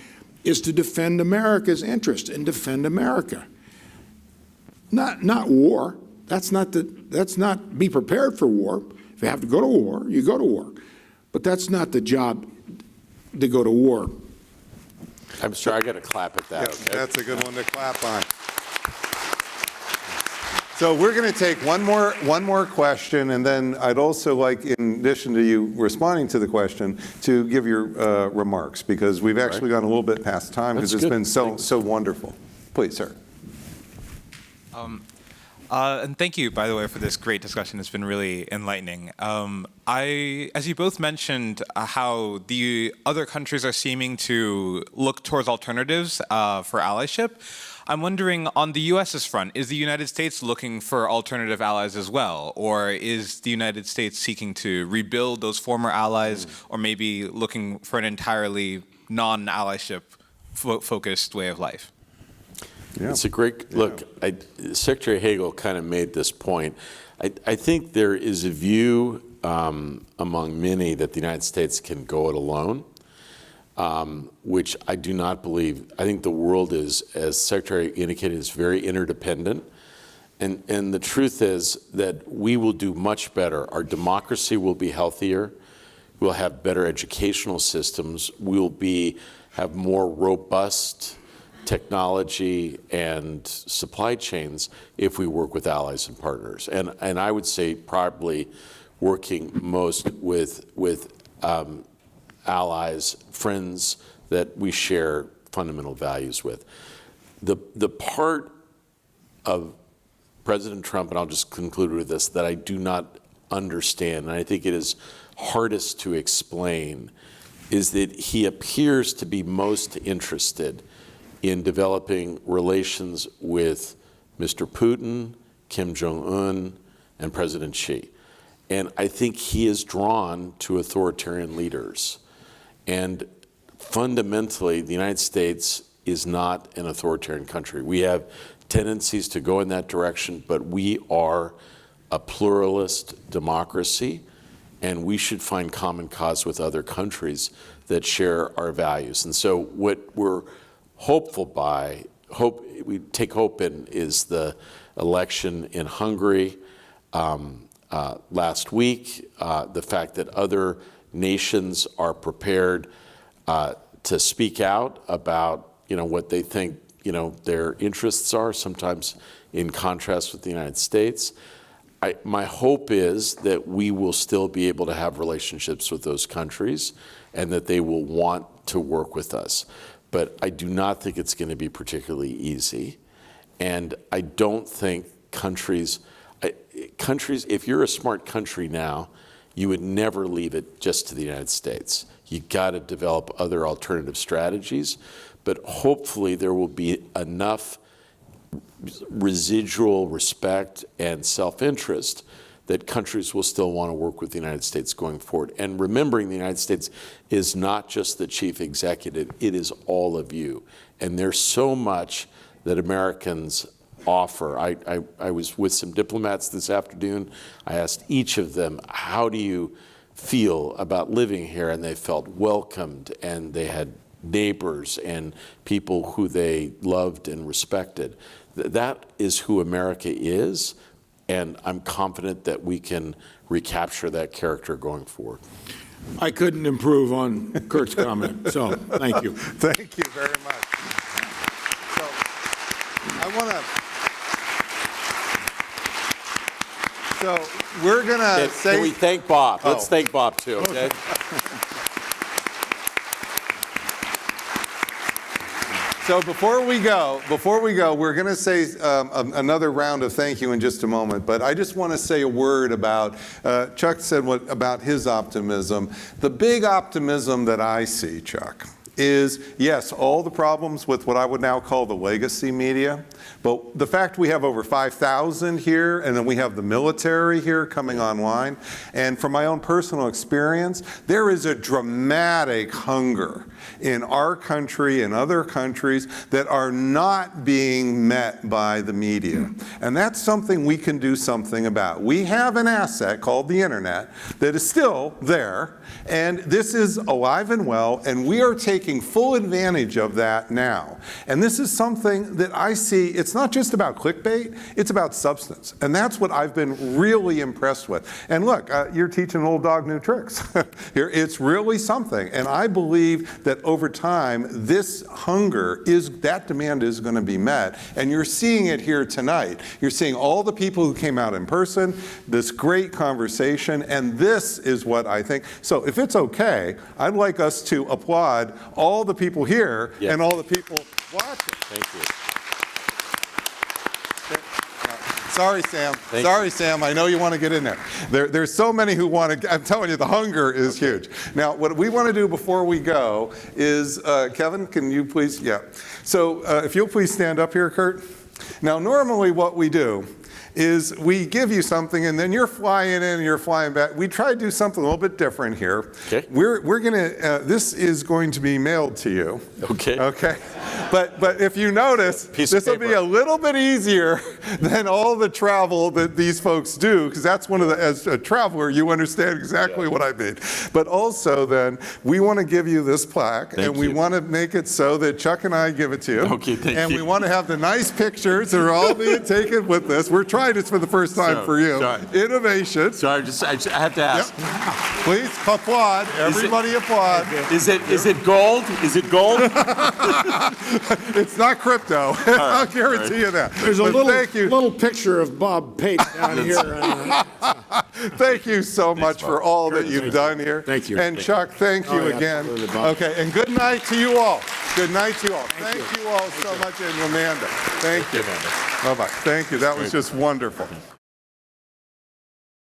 is to defend America's interest and defend America. Not war. That's not be prepared for war. If you have to go to war, you go to war. But that's not the job to go to war. I'm sorry, I got to clap at that. Yeah, okay? that's a good one to clap on. So we're going to take one more question, and then I'd also like, in addition to you responding to the question, to give your remarks, because we've actually gone a little bit past time because it's been so wonderful. Please, sir. And thank you, by the way, for this great discussion. It's been really enlightening. As you both mentioned, how the other countries are seeming to look towards alternatives for allyship, I'm wondering, on the U.S.'s front, is the United States looking for alternative allies as well? Or is the United States seeking to rebuild those former allies, or maybe looking for an entirely non-allyship focused way of life? Yeah. It's a great look. Secretary Hagel kind of made this point. I think there is a view among many that the United States can go it alone, which I do not believe. I think the world is, as Secretary indicated, is very interdependent. And the truth is that we will do much better. Our democracy will be healthier. We'll have better educational systems. We'll have more robust technology and supply chains if we work with allies and partners. And I would say probably working most with allies, friends that we share fundamental values with. The part of President Trump, and I'll just conclude with this, that I do not understand, and I think it is hardest to explain, is that he appears to be most interested in developing relations with Mr. Putin, Kim Jong-un, and President Xi. And I think he is drawn to authoritarian leaders. And fundamentally, the United States is not an authoritarian country. We have tendencies to go in that direction, but we are a pluralist democracy, and we should find common cause with other countries that share our values. And so what we're we take hope in is the election in Hungary last week, the fact that other nations are prepared to speak out about what they think their interests are, sometimes in contrast with the United States. My hope is that we will still be able to have relationships with those countries and that they will want to work with us. But I do not think it's going to be particularly easy. And I don't think countries, if you're a smart country now, you would never leave it just to the United States. You got to develop other alternative strategies, but hopefully there will be enough residual respect and self-interest that countries will still want to work with the United States going forward. And remembering the United States is not just the chief executive, it is all of you. And there's so much that Americans offer. I was with some diplomats this afternoon. I asked each of them, how do you feel about living here? And they felt welcomed, and they had neighbors and people who they loved and respected. That is who America is. And I'm confident that we can recapture that character going forward. I couldn't improve on Kurt's comment, so thank you. Thank you very much. So I want to So we're going to say... Can we thank Bob? Let's Oh. thank Bob, too, okay? So before we go, we're going to say another round of thank you in just a moment. But I just want to say a word about, Chuck said about his optimism. The big optimism that I see, Chuck, is, yes, all the problems with what I would now call the legacy media, but the fact we have over 5,000 here, and then we have the military here coming online, and from my own personal experience, there is a dramatic hunger in our country and other countries that are not being met by the media. And that's something we can do something about. We have an asset called the internet that is still there, and this is alive and well, and we are taking full advantage of that now. And this is something that I see, it's not just about clickbait, it's about substance. And that's what I've been really impressed with. And look, you're teaching an old dog new tricks. Here, it's really something. And I believe that over time, this hunger that demand is going to be met. And you're seeing it here tonight. You're seeing all the people who came out in person, this great conversation, and this is what I think. So if it's okay, I'd like us to applaud all the people here and all the people watching. Thank you. Sorry, Sam. Sorry, Sam. I know you want to get in there. There's so many who want to. I'm telling you, the hunger is huge. Now, what we want to do before we go is, Kevin, can you please? Yeah. So if you'll please stand up here, Kurt. Now, normally what we do is we give you something and then you're flying in and you're flying back. We try to do something a little bit different here. Okay. We're going to, this is going to be mailed to you. Okay. Okay. But if you notice, this will be a little bit easier than all the travel that these folks do, because that's one of the, as a traveler, you understand exactly what I mean. But also then, we want to give you this plaque, and we want to make it so that Chuck and I give it to you. Okay, thank you. And we want to have the nice pictures that are all being taken with this. We're trying this for the first time for you. Sorry. Innovation. Sorry, I have to ask. Yep. Please applaud. Everybody applaud. Is it gold? Is it gold? It's not crypto. I'll guarantee you that. There's a little picture of Bob Pape down here. Thank you so much for all that you've done here. Thank you. And Chuck, thank you again. Okay, and good night to you all. Good night to you all. Thank you all so much, and Amanda. Thank you. Bye-bye. Thank you. That was just wonderful.